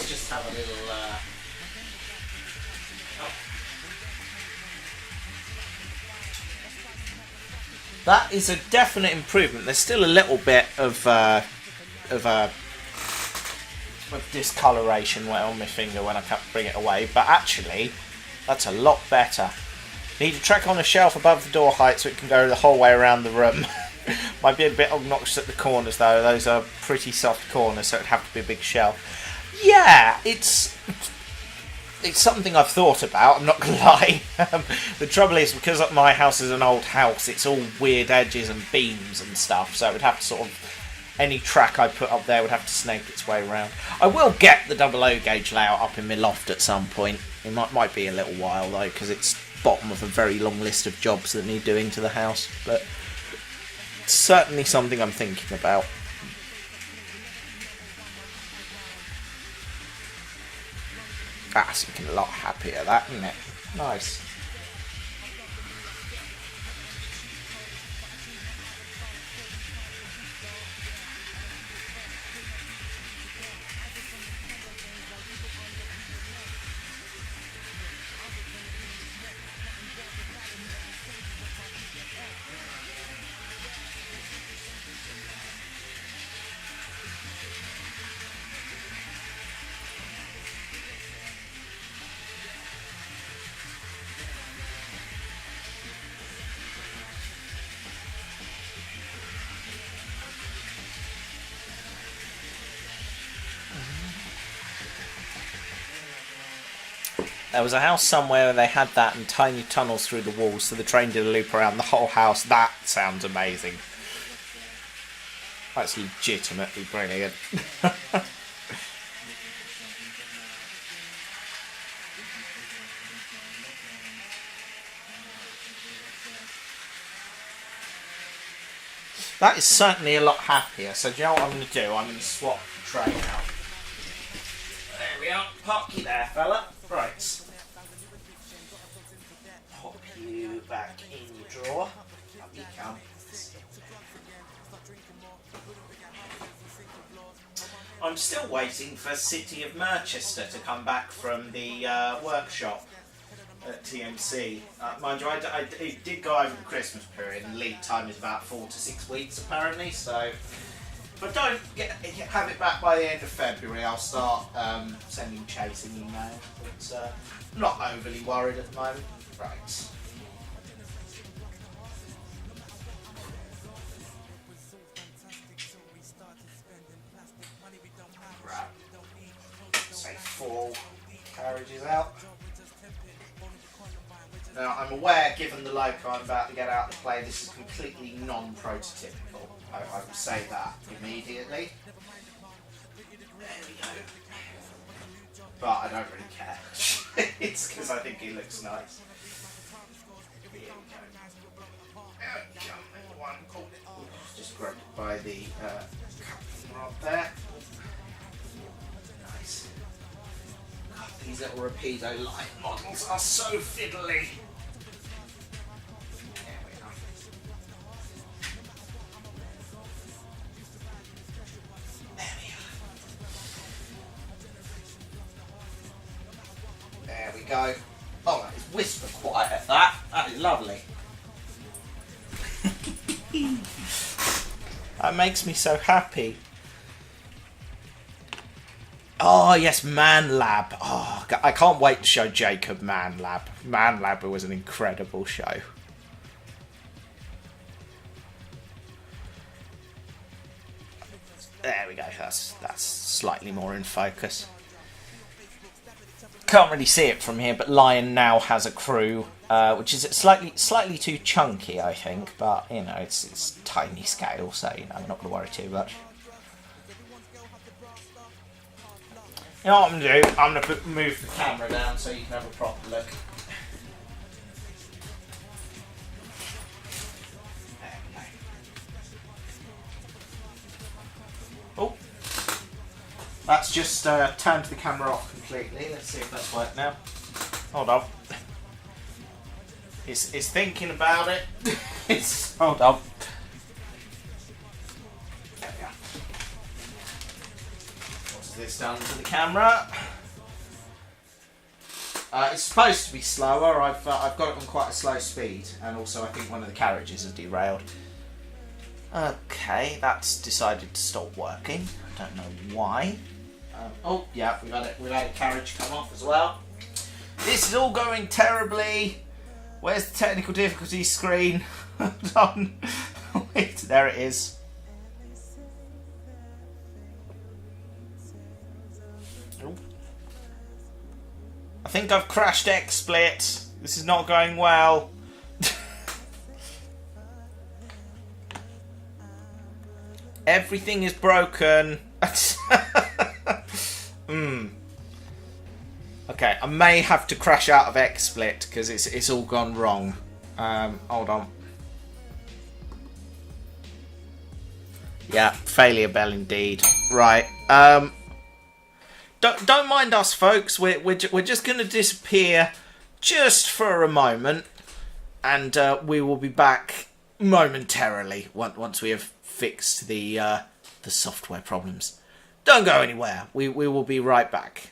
[SPEAKER 1] just have a little. That is a definite improvement. There's still a little bit of discoloration on my finger when I can't bring it away, but actually, that's a lot better. Need to track on a shelf above the door height so it can go the whole way around the room. Might be a bit obnoxious at the corners though. Those are pretty soft corners, so it'd have to be a big shelf. Yeah, it's something I've thought about, I'm not going to lie. The trouble is, because my house is an old house, it's all weird edges and beams and stuff, so it would have to sort of... Any track I put up there would have to snake its way around. I will get the 00 gauge layout up in my loft at some point. It might be a little while though, because it's bottom of a very long list of jobs that need doing to the house, but it's certainly something I'm thinking about. That's looking a lot happier, that, isn't it? Nice. There was a house somewhere where they had that and tiny tunnels through the walls, so the train did a loop around the whole house. That sounds amazing. That's legitimately brilliant. That is certainly a lot happier. So do you know what I'm going to do? I'm going to swap the tray out. There we are. Park you there, fella. Right. Pop you back in your drawer. Up you come. I'm still waiting for City of Merchester to come back from the workshop at TMC. Mind you, it did go over the Christmas period, and lead time is about 4 to 6 weeks apparently, so if I don't have it back by the end of February, I'll start sending chasing emails, but I'm not overly worried at the moment. Right. Right. Say 4 carriages out. Now, I'm aware, given the loco I'm about to get out to play, this is completely non-prototypical. I will say that immediately. There we go. But I don't really care. It's because I think he looks nice. Here we go. There we go. One. Just grabbed it by the coupling rod there. Nice. God, these little Rapido line models are so fiddly. There we are. There we are. There we go. Oh, that is whisper quiet. That is lovely. That makes me so happy. Oh yes, Man Lab. Oh, I can't wait to show Jacob Man Lab. Man Lab was an incredible show. There we go. That's slightly more in focus. Can't really see it from here, but Lion now has a crew, which is slightly too chunky, I think. But you know, it's tiny scale, so you know, I'm not going to worry too much. You know what I'm going to do? I'm going to move the camera down so you can have a proper look. There we go. Oh, that's just turned the camera off completely. Let's see if that's worked now. Hold on. It's thinking about it. Hold on. There we go. What's this done to the camera? It's supposed to be slower. I've got it on quite a slow speed, and also I think one of the carriages has derailed. Okay, that's decided to stop working. I don't know why. Oh yeah, we've had a carriage come off as well. This is all going terribly. Where's the technical difficulties screen? Hold on. Wait, there it is. Oh. I think I've crashed XSplit. This is not going well. Everything is broken. Okay, I may have to crash out of XSplit because it's all gone wrong. Hold on. Yeah, failure bell indeed. Right. Don't mind us, folks. We're just going to disappear just for a moment, and we will be back momentarily once we have fixed the software problems. Don't go anywhere. We will be right back.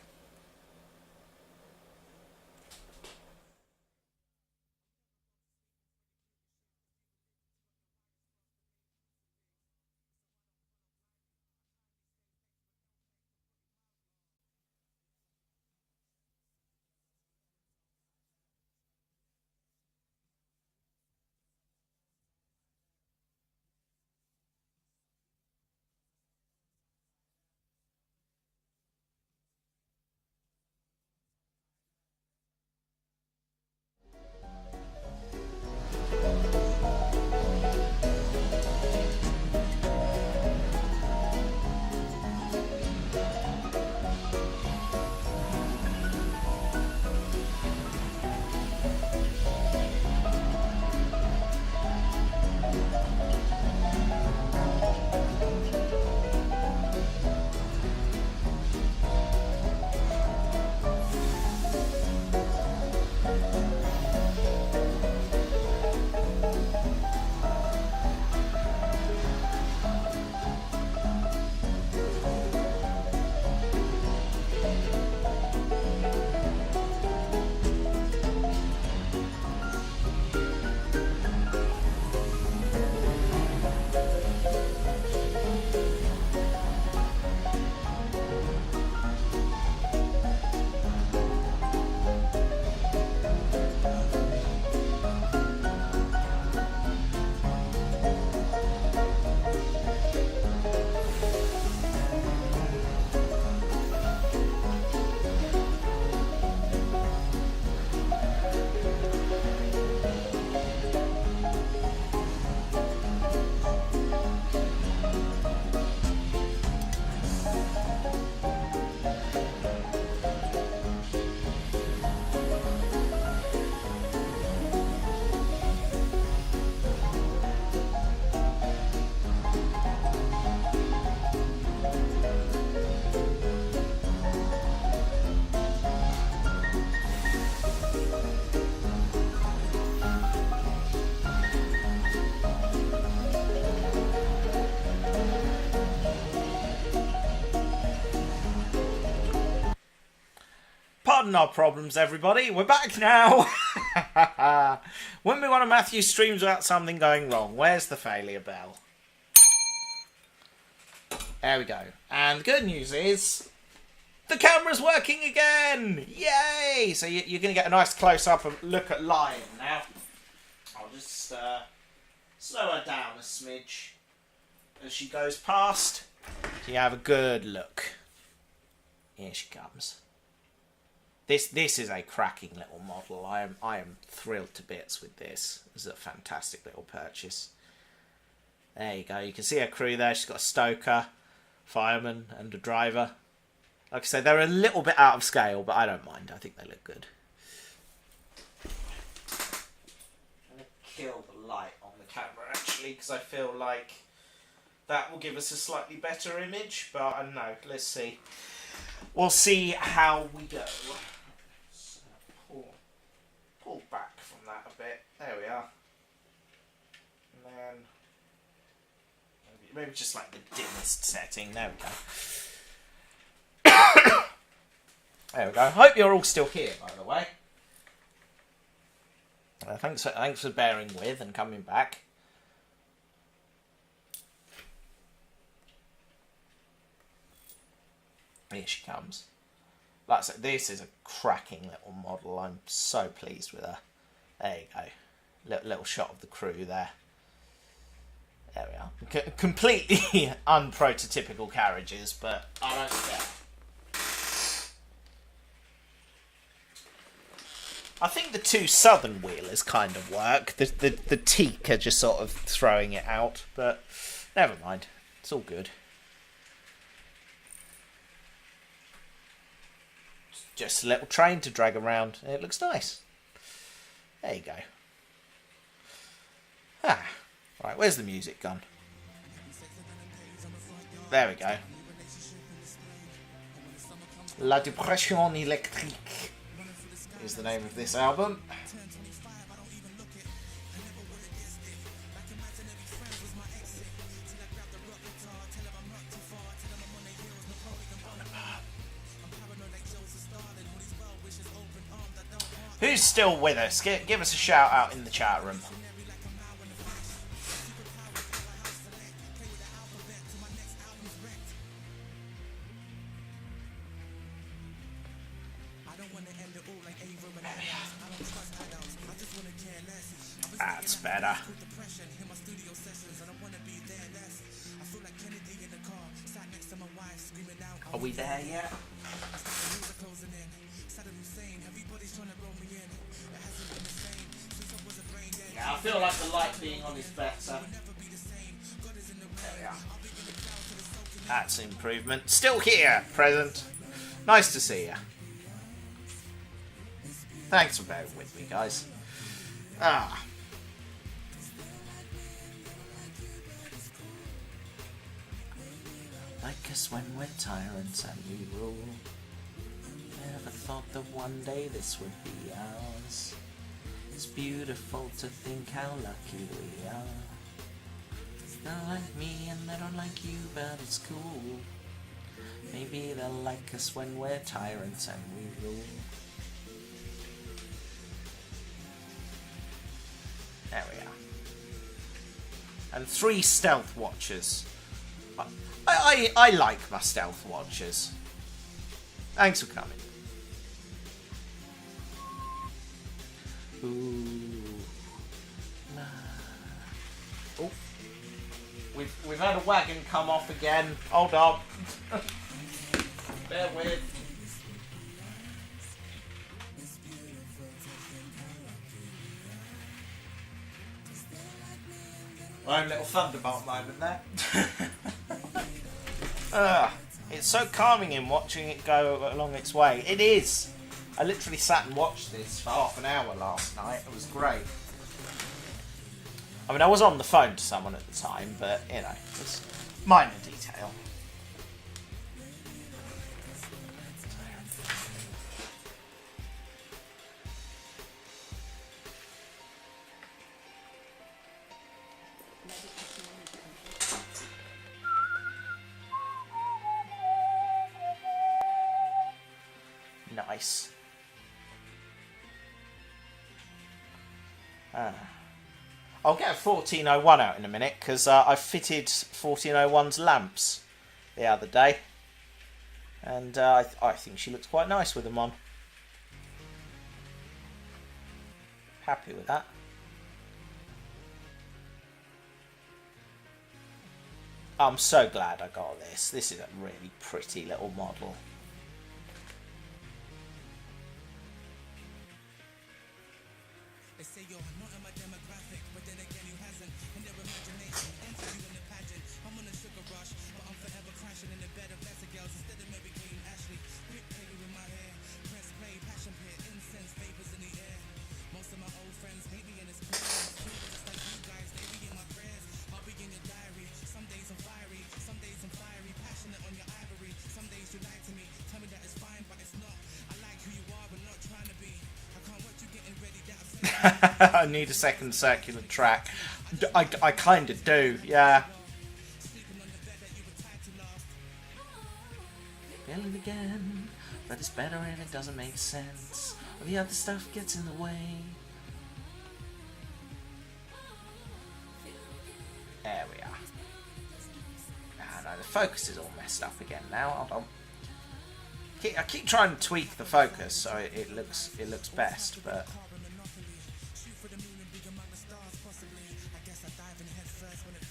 [SPEAKER 1] Pardon our problems, everybody. We're back now. When we want to Matthew streams without something going wrong, where's the failure bell? There we go. And the good news is the camera's working again. Yay! So you're going to get a nice close-up and look at Lion now. I'll just slow her down a smidge as she goes past. So you have a good look. Here she comes. This is a cracking little model. I am thrilled to bits with this. This is a fantastic little purchase. There you go. You can see her crew there. She's got a stoker, fireman, and a driver. Like I said, they're a little bit out of scale, but I don't mind. I think they look good. I'm going to kill the light on the camera, actually, because I feel like that will give us a slightly better image. But I don't know. Let's see. We'll see how we go. So pull back from that a bit. There we are. And then maybe just like the dimmest setting. There we go. There we go. Hope you're all still here, by the way. Thanks for bearing with and coming back. Here she comes. Like I said, this is a cracking little model. I'm so pleased with her. There you go. Little shot of the crew there. There we are. Completely unprototypical carriages, but I don't care. I think the two southern wheelers kind of work. The teak are just sort of throwing it out, but never mind. It's all good. Just a little train to drag around. It looks nice. There you go. Ah. Right, where's the music gone? There we go. La Depression Electrique is the name of this album. Who's still with us? Give us a shout out in the chat room. That's better. Are we there yet? Yeah, I feel like the light being on is better. There we are. That's improvement. Still here, present. Nice to see you. Thanks for bearing with me, guys. Ah. Like us when we're tyrants and we rule. Never thought that one day this would be ours. It's beautiful to think how lucky we are. They don't like me and they don't like you, but it's cool. Maybe they'll like us when we're tyrants and we rule. There we are. And 3 stealth watchers. I like my stealth watchers. Thanks for coming. Ooh. Nah. Oh. We've had a wagon come off again. Hold on. Bear with. Own little thunderbolt moment there. It's so calming in watching it go along its way. It is. I literally sat and watched this for half an hour last night. It was great. I mean, I was on the phone to someone at the time, but, you know, it's minor detail. Nice. I'll get a 1401 out in a minute because I fitted 1401's lamps the other day, and I think she looks quite nice with them on. Happy with that. I'm so glad I got this. This is a really pretty little model.
[SPEAKER 3] They say you're not in my demographic, but then again you hasn't. In their imagination, enter you in the pageant. I'm on a sugar rush, but I'm forever crashing in the bed of lesser girls instead of Mary Kate and Ashley. Quick play with my hair, press play, passion pit, incense, vapors in the air. Most of my old friends hate me and it's clear. Just like you guys, they be in my prayers. I'll be in your diary. Some days I'm fiery, some days I'm fiery, passionate on your ivory. Some days you lie to me, tell me that it's fine, but it's not. I like who you are, but not trying to be. I can't watch you getting ready.
[SPEAKER 1] I need a second circular track. I kind of do, yeah. Feeling again, but it's better and it doesn't make sense. The other stuff gets in the way. There we are. Ah, no, the focus is all messed up again now. I keep trying to tweak the focus so it looks best, but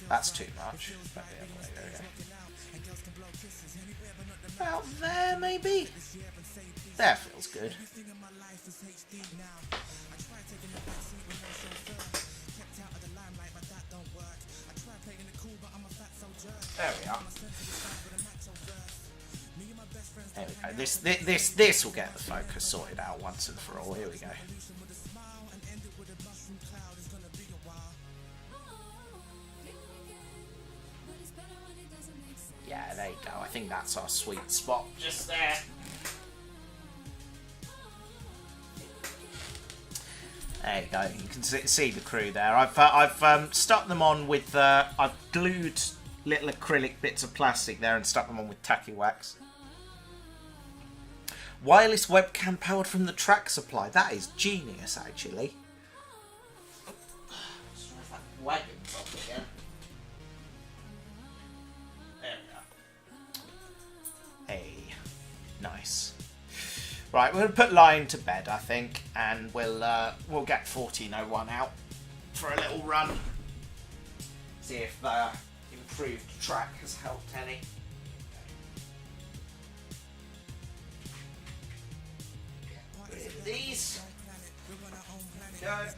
[SPEAKER 1] that's too much. About there, maybe? There feels good. There we are. There we go. This will get the focus sorted out once and for all. Here we go. Yeah, there you go. I think that's our sweet spot just there. There you go. You can see the crew there. I've stuck them on with I've glued little acrylic bits of plastic there and stuck them on with tacky wax. Wireless webcam powered from the track supply. That is genius, actually. Wagon's up again. There we go. Hey, nice. Right, we're going to put Lion to bed, I think, and we'll get 1401 out for a little run. See if the improved track has helped any. Get rid of these. Go. Right.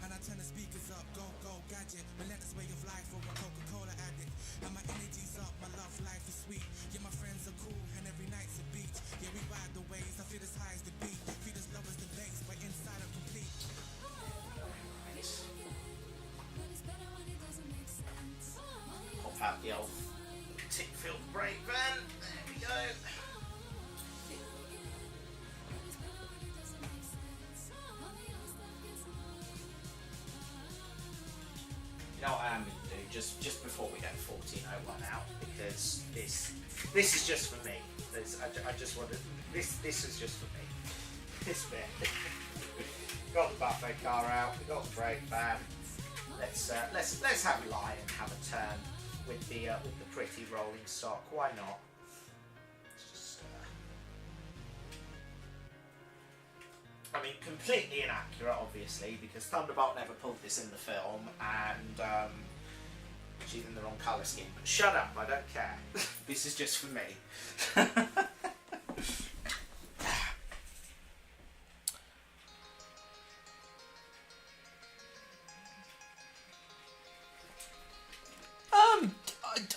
[SPEAKER 1] And I turn the speakers up, go, gadget. Relentless way of life for a Coca-Cola addict. And my energy's up, my love life is sweet. Yeah, my friends are cool, and every night's a beat. Yeah, we ride the waves, I feel as high as the beat. Feel as low as the bass, but inside I'm complete. Pop out the old tip-filled brake van. There we go. You know what I am going to do just before we get 1401 out, because this is just for me. I just want to. This is just for me. This bit. Got the buffet car out. We got the brake van. Let's have Lion have a turn with the pretty rolling stock. Why not? Just, I mean, completely inaccurate, obviously, because Thunderbolt never pulled this in the film, and she's in the wrong colour scheme. But shut up, I don't care. This is just for me.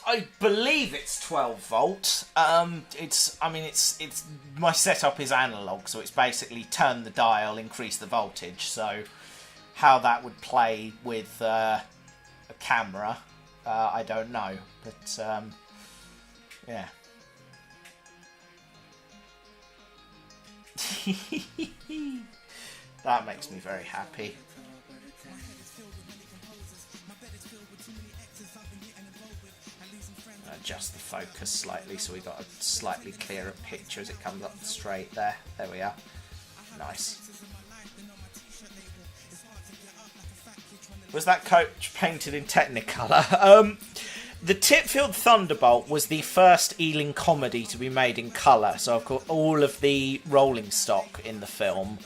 [SPEAKER 1] I believe it's 12 volts. It's my setup is analog, so it's basically turn the dial, increase the voltage. So how that would play with a camera, I don't know, but yeah. That makes me very happy. Adjust the focus slightly so we got a slightly clearer picture as it comes up straight there. There we are. Nice. Was that coach painted in Technicolor? The Titfield Thunderbolt was the first Ealing comedy to be made in colour. So I've got all of the rolling stock in the film,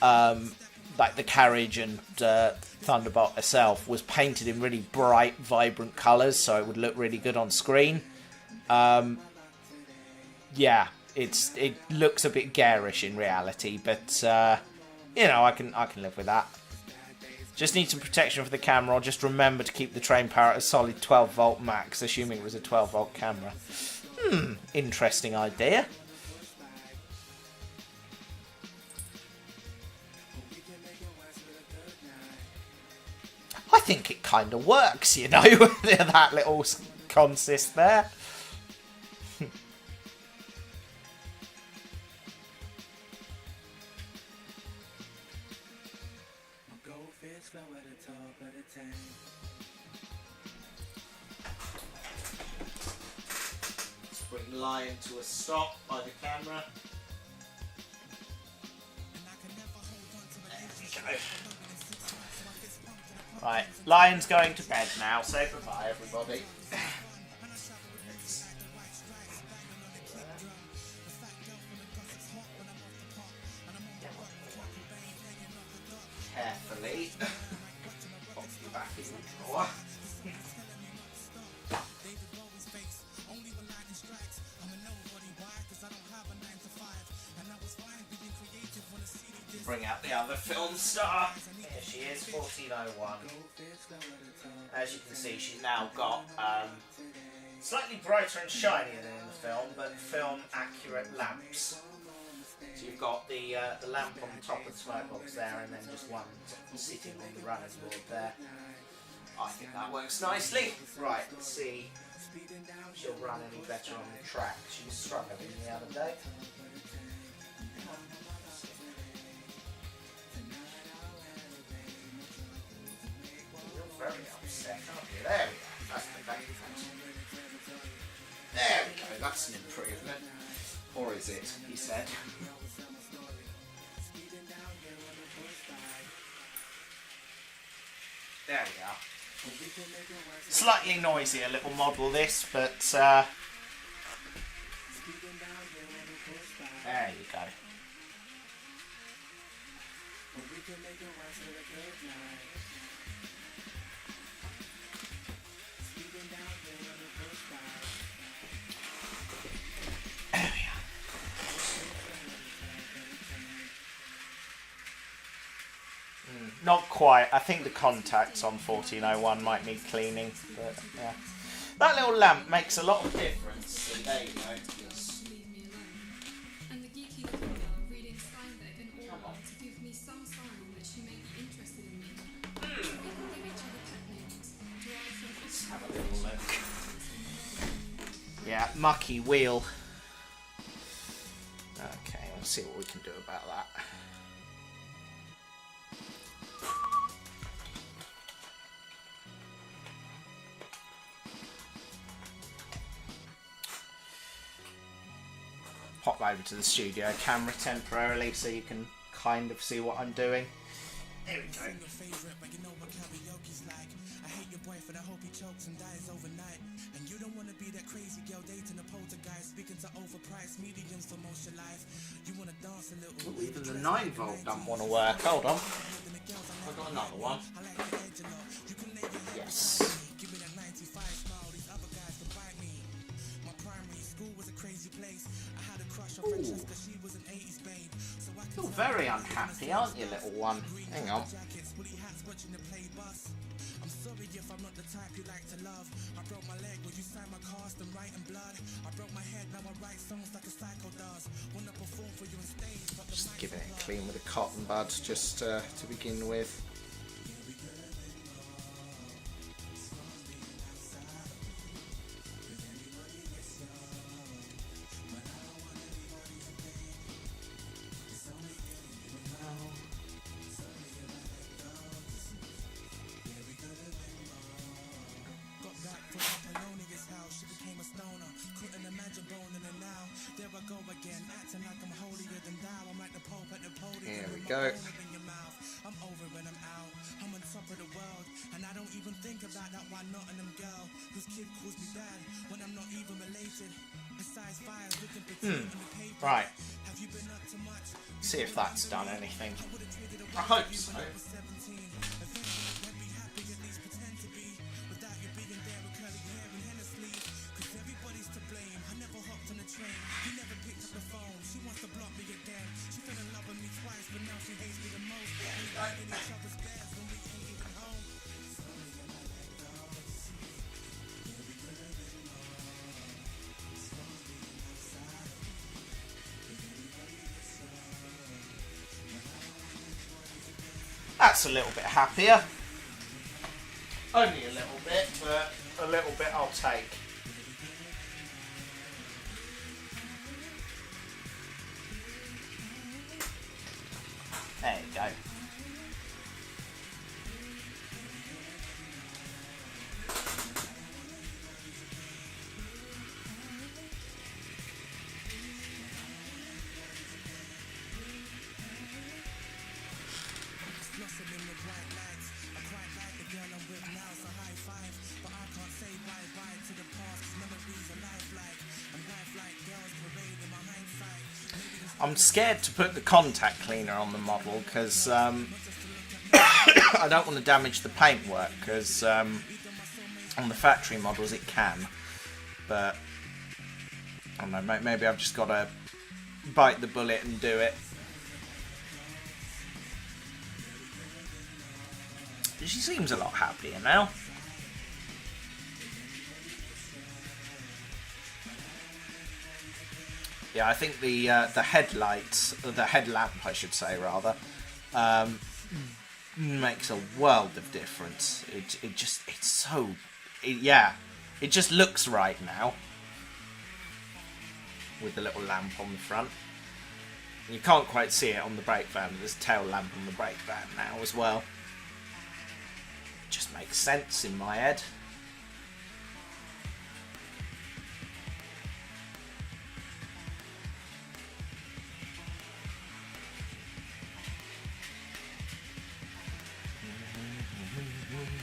[SPEAKER 1] like the carriage and Thunderbolt itself, was painted in really bright, vibrant colours, so it would look really good on screen. Yeah, it looks a bit garish in reality, but you know, I can live with that. Just need some protection for the camera. I'll just remember to keep the train power at a solid 12 volt max, assuming it was a 12 volt camera. Interesting idea. I think it kind of works, you know, that little consist there. Let's bring Lion to a stop by the camera. There we go. Right, Lion's going to bed now. Say goodbye, everybody. Carefully. Pop you back in the drawer. Bring out the other film star. Here she is, 1401. As you can see, she's now got slightly brighter and shinier than in the film, but film accurate lamps. So you've got the lamp on the top of the smoke box there, and then just one sitting on the running board there. I think that works nicely. Right, let's see if she'll run any better on the track. She was struggling the other day. You're very upset, aren't you? There we go. That's the back. There we go. That's an improvement. Or is it? He said. There we are. Slightly noisier little model this, but there you go. There we are. Not quite. I think the contacts on 1401 might need cleaning, but yeah. That little lamp makes a lot of difference. So there you go. Let's have a little look. Yeah, mucky wheel. Okay, we'll see what we can do about that. Pop over to the studio camera temporarily so you can kind of see what I'm doing. There we go. I hate your boyfriend, I hope he chokes and dies overnight. And you don't want to be that crazy girl dating a poltergeist, speaking to overpriced mediums for most of your life. You want to dance a little. Ooh, even the 9 volt don't want to work. Hold on. I've got another one. Yes. Give me that 95 smile, these other guys can bite me. My primary school was a crazy place. I had a crush on Francesca, she was an 80s babe. So I feel very unhappy, aren't you, little one? Hang on. I'm sorry if I'm not the type you like to love. I broke my leg when you signed my cast and writing blood. I broke my head, now I write songs like a psycho does. Wanna perform for you on stage, but just giving it clean with a cotton bud, just to begin with. Here we go. I'm over and I'm out. I'm on top of the world.
[SPEAKER 3] even think about that one Nottingham girl whose kid calls me dad when I'm not even related. Besides fires looking petite on the paper.
[SPEAKER 1] Right.
[SPEAKER 3] Have you been up to much?
[SPEAKER 1] See if that's done anything. I hope so. That's a little bit happier. Only a little bit, but a little bit I'll take. There you go. I'm scared to put the contact cleaner on the model because I don't want to damage the paintwork, because on the factory models it can, but I don't know, maybe I've just got to bite the bullet and do it. She seems a lot happier now. Yeah, I think the headlamp, I should say rather, makes a world of difference. It just looks right now with the little lamp on the front. You can't quite see it on the brake van. There's a tail lamp on the brake van now as well. It just makes sense in my head.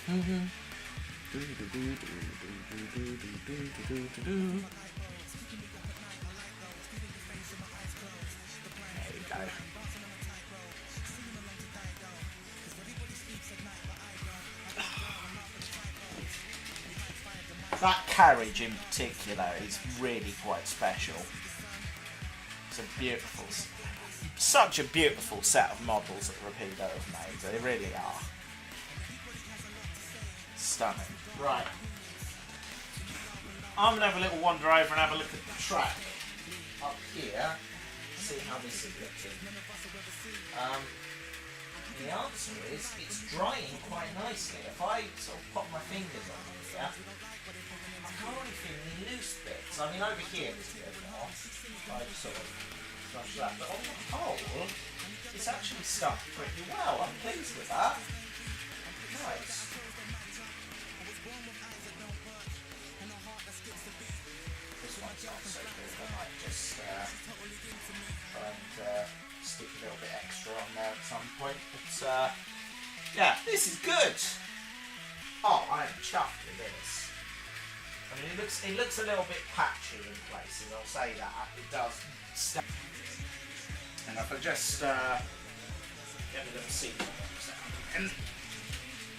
[SPEAKER 1] There you go. That carriage in particular is really quite special. It's a beautiful, such a beautiful set of models that Rapido have made. They really are. Stunning. Right. I'm going to have a little wander over and have a look at the track up here. See how this is looking. The answer is it's drying quite nicely. If I sort of pop my fingers on here, I can't really feel any loose bits. I mean, over here there's a bit more. I just sort of brush that. But on the whole, it's actually stuck pretty well. I'm pleased with that. Nice. This one's not so good. I might just try and stick a little bit extra on there at some point. But yeah, this is good. Oh, I'm chuffed with this. I mean, it looks a little bit patchy in places. I'll say that it does. And if I just get a little seat and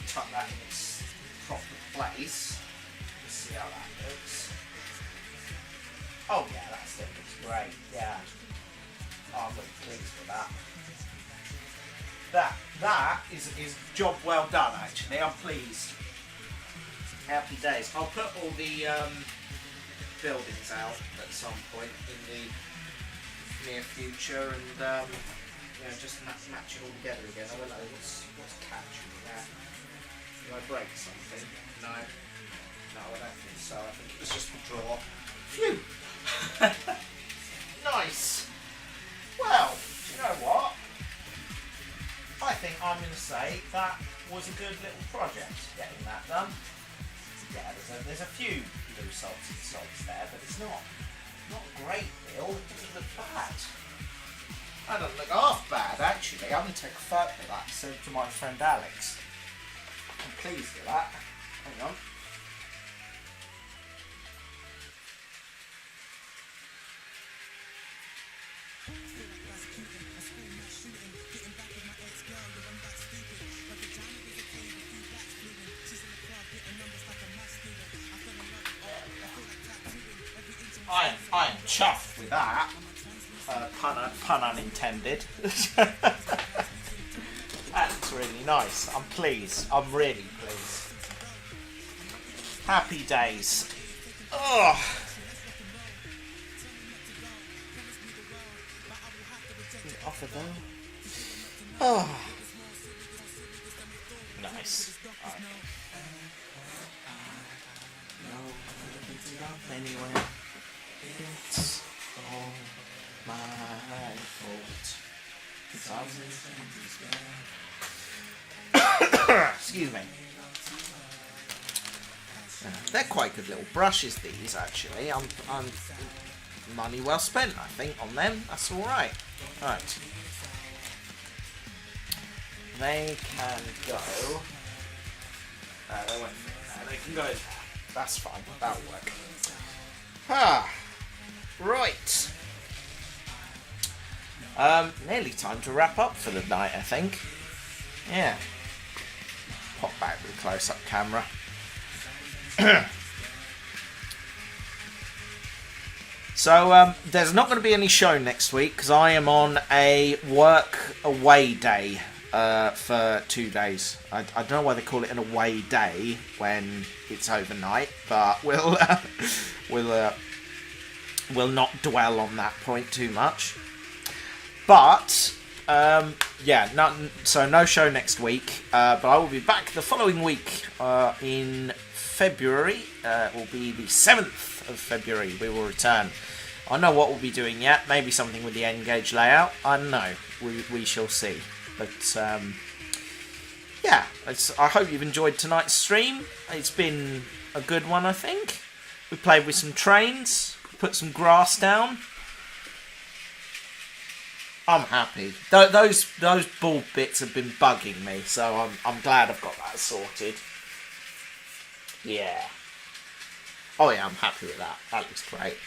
[SPEAKER 1] tuck that in its proper place, let's see how that looks. Oh yeah, that still looks great. Yeah. Oh, I'm really pleased with that. That is job well done. Actually, I'm pleased. Happy days. I'll put all the buildings out at some point in the near future, and just match it all together again. I don't know what's catching there. Did I break something? No, I don't think so. I think it was just the draw. Phew. Nice. Well, do you know what? I think I'm going to say that was a good little project, getting that done. Yeah, there's a few loose odds and sods there, but it's not a great deal. It doesn't look bad. That doesn't look half bad, actually. I'm going to take a photo of that, send it to my friend Alex, and pleased with that. Hang on. I am chuffed with that. Pun unintended. That's really nice. I'm pleased. I'm really pleased. Happy days. Oh. Off of them. Oh. Nice. Right. No love anywhere. It's all my fault. Excuse me. They're quite good little brushes, these, actually. I'm money well spent, I think, on them. That's alright. Right. They can go... they won't fit there. They can go there. That's fine. That'll work. Right. Nearly time to wrap up for the night, I think. Yeah. Pop back with a close-up camera. So, there's not going to be any show next week because I am on a work away day for 2 days. I don't know why they call it an away day when it's overnight, but we'll not dwell on that point too much. But yeah, no show next week. But I will be back the following week in February. It will be the 7th of February. We will return. I know what we'll be doing yet. Maybe something with the N-gauge layout. I don't know. We shall see. But yeah, I hope you've enjoyed tonight's stream. It's been a good one, I think. We played with some trains. Put some grass down. I'm happy. Those bald bits have been bugging me, so I'm glad I've got that sorted. Yeah. Oh yeah, I'm happy with that. That looks great.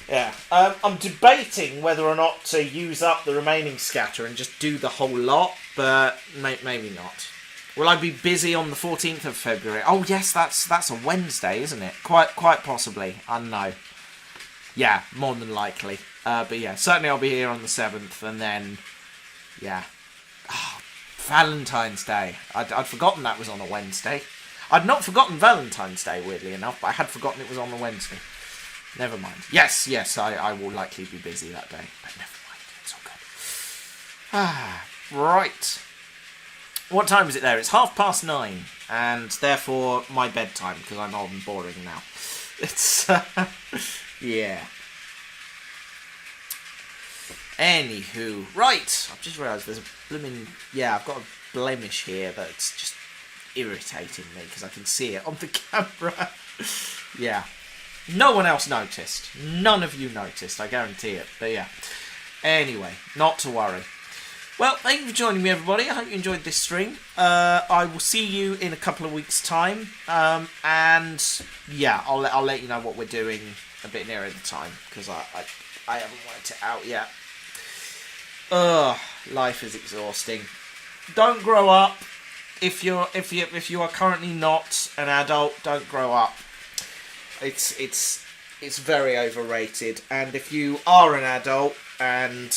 [SPEAKER 1] Yeah. I'm debating whether or not to use up the remaining scatter and just do the whole lot, but maybe not. Will I be busy on the 14th of February? Oh yes, that's a Wednesday, isn't it? Quite possibly. I don't know. Yeah, more than likely. But yeah, certainly I'll be here on the 7th, and then, yeah. Oh, Valentine's Day. I'd forgotten that was on a Wednesday. I'd not forgotten Valentine's Day, weirdly enough, but I had forgotten it was on a Wednesday. Never mind. Yes, I will likely be busy that day, but never mind. It's all good. Right. What time is it there? It's 9:30, and therefore my bedtime, because I'm old and boring now. It's... yeah. Anywho, right. I've just realised there's a blooming... Yeah, I've got a blemish here that's just irritating me because I can see it on the camera. Yeah. No one else noticed. None of you noticed, I guarantee it. But yeah. Anyway, not to worry. Well, thank you for joining me, everybody. I hope you enjoyed this stream. I will see you in a couple of weeks' time. And yeah, I'll let you know what we're doing a bit nearer the time because I haven't worked it out yet. Ugh, life is exhausting. Don't grow up. If you are currently not an adult, don't grow up. It's very overrated. And if you are an adult and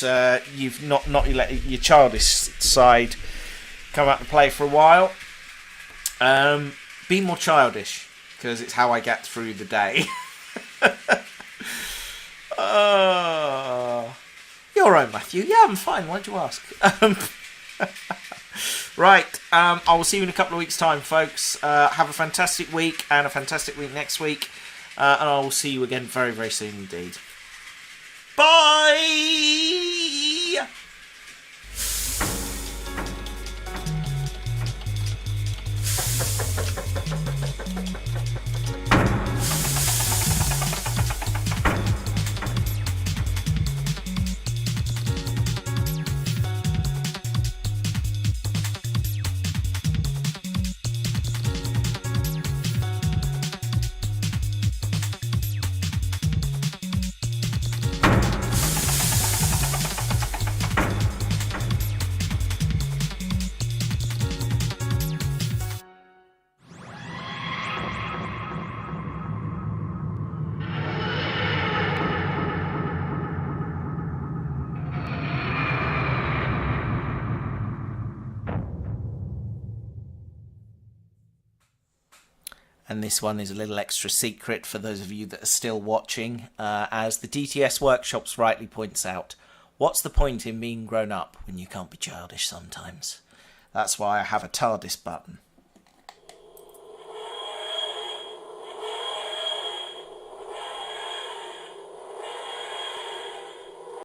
[SPEAKER 1] you've not let your childish side come out and play for a while, be more childish because it's how I get through the day. You're alright, Matthew. Yeah, I'm fine. Why'd you ask? Right. I will see you in a couple of weeks' time, folks. Have a fantastic week and a fantastic week next week. And I will see you again very, very soon indeed. Bye! And this one is a little extra secret for those of you that are still watching. As the DTS Workshops rightly points out, what's the point in being grown up when you can't be childish sometimes? That's why I have a TARDIS button.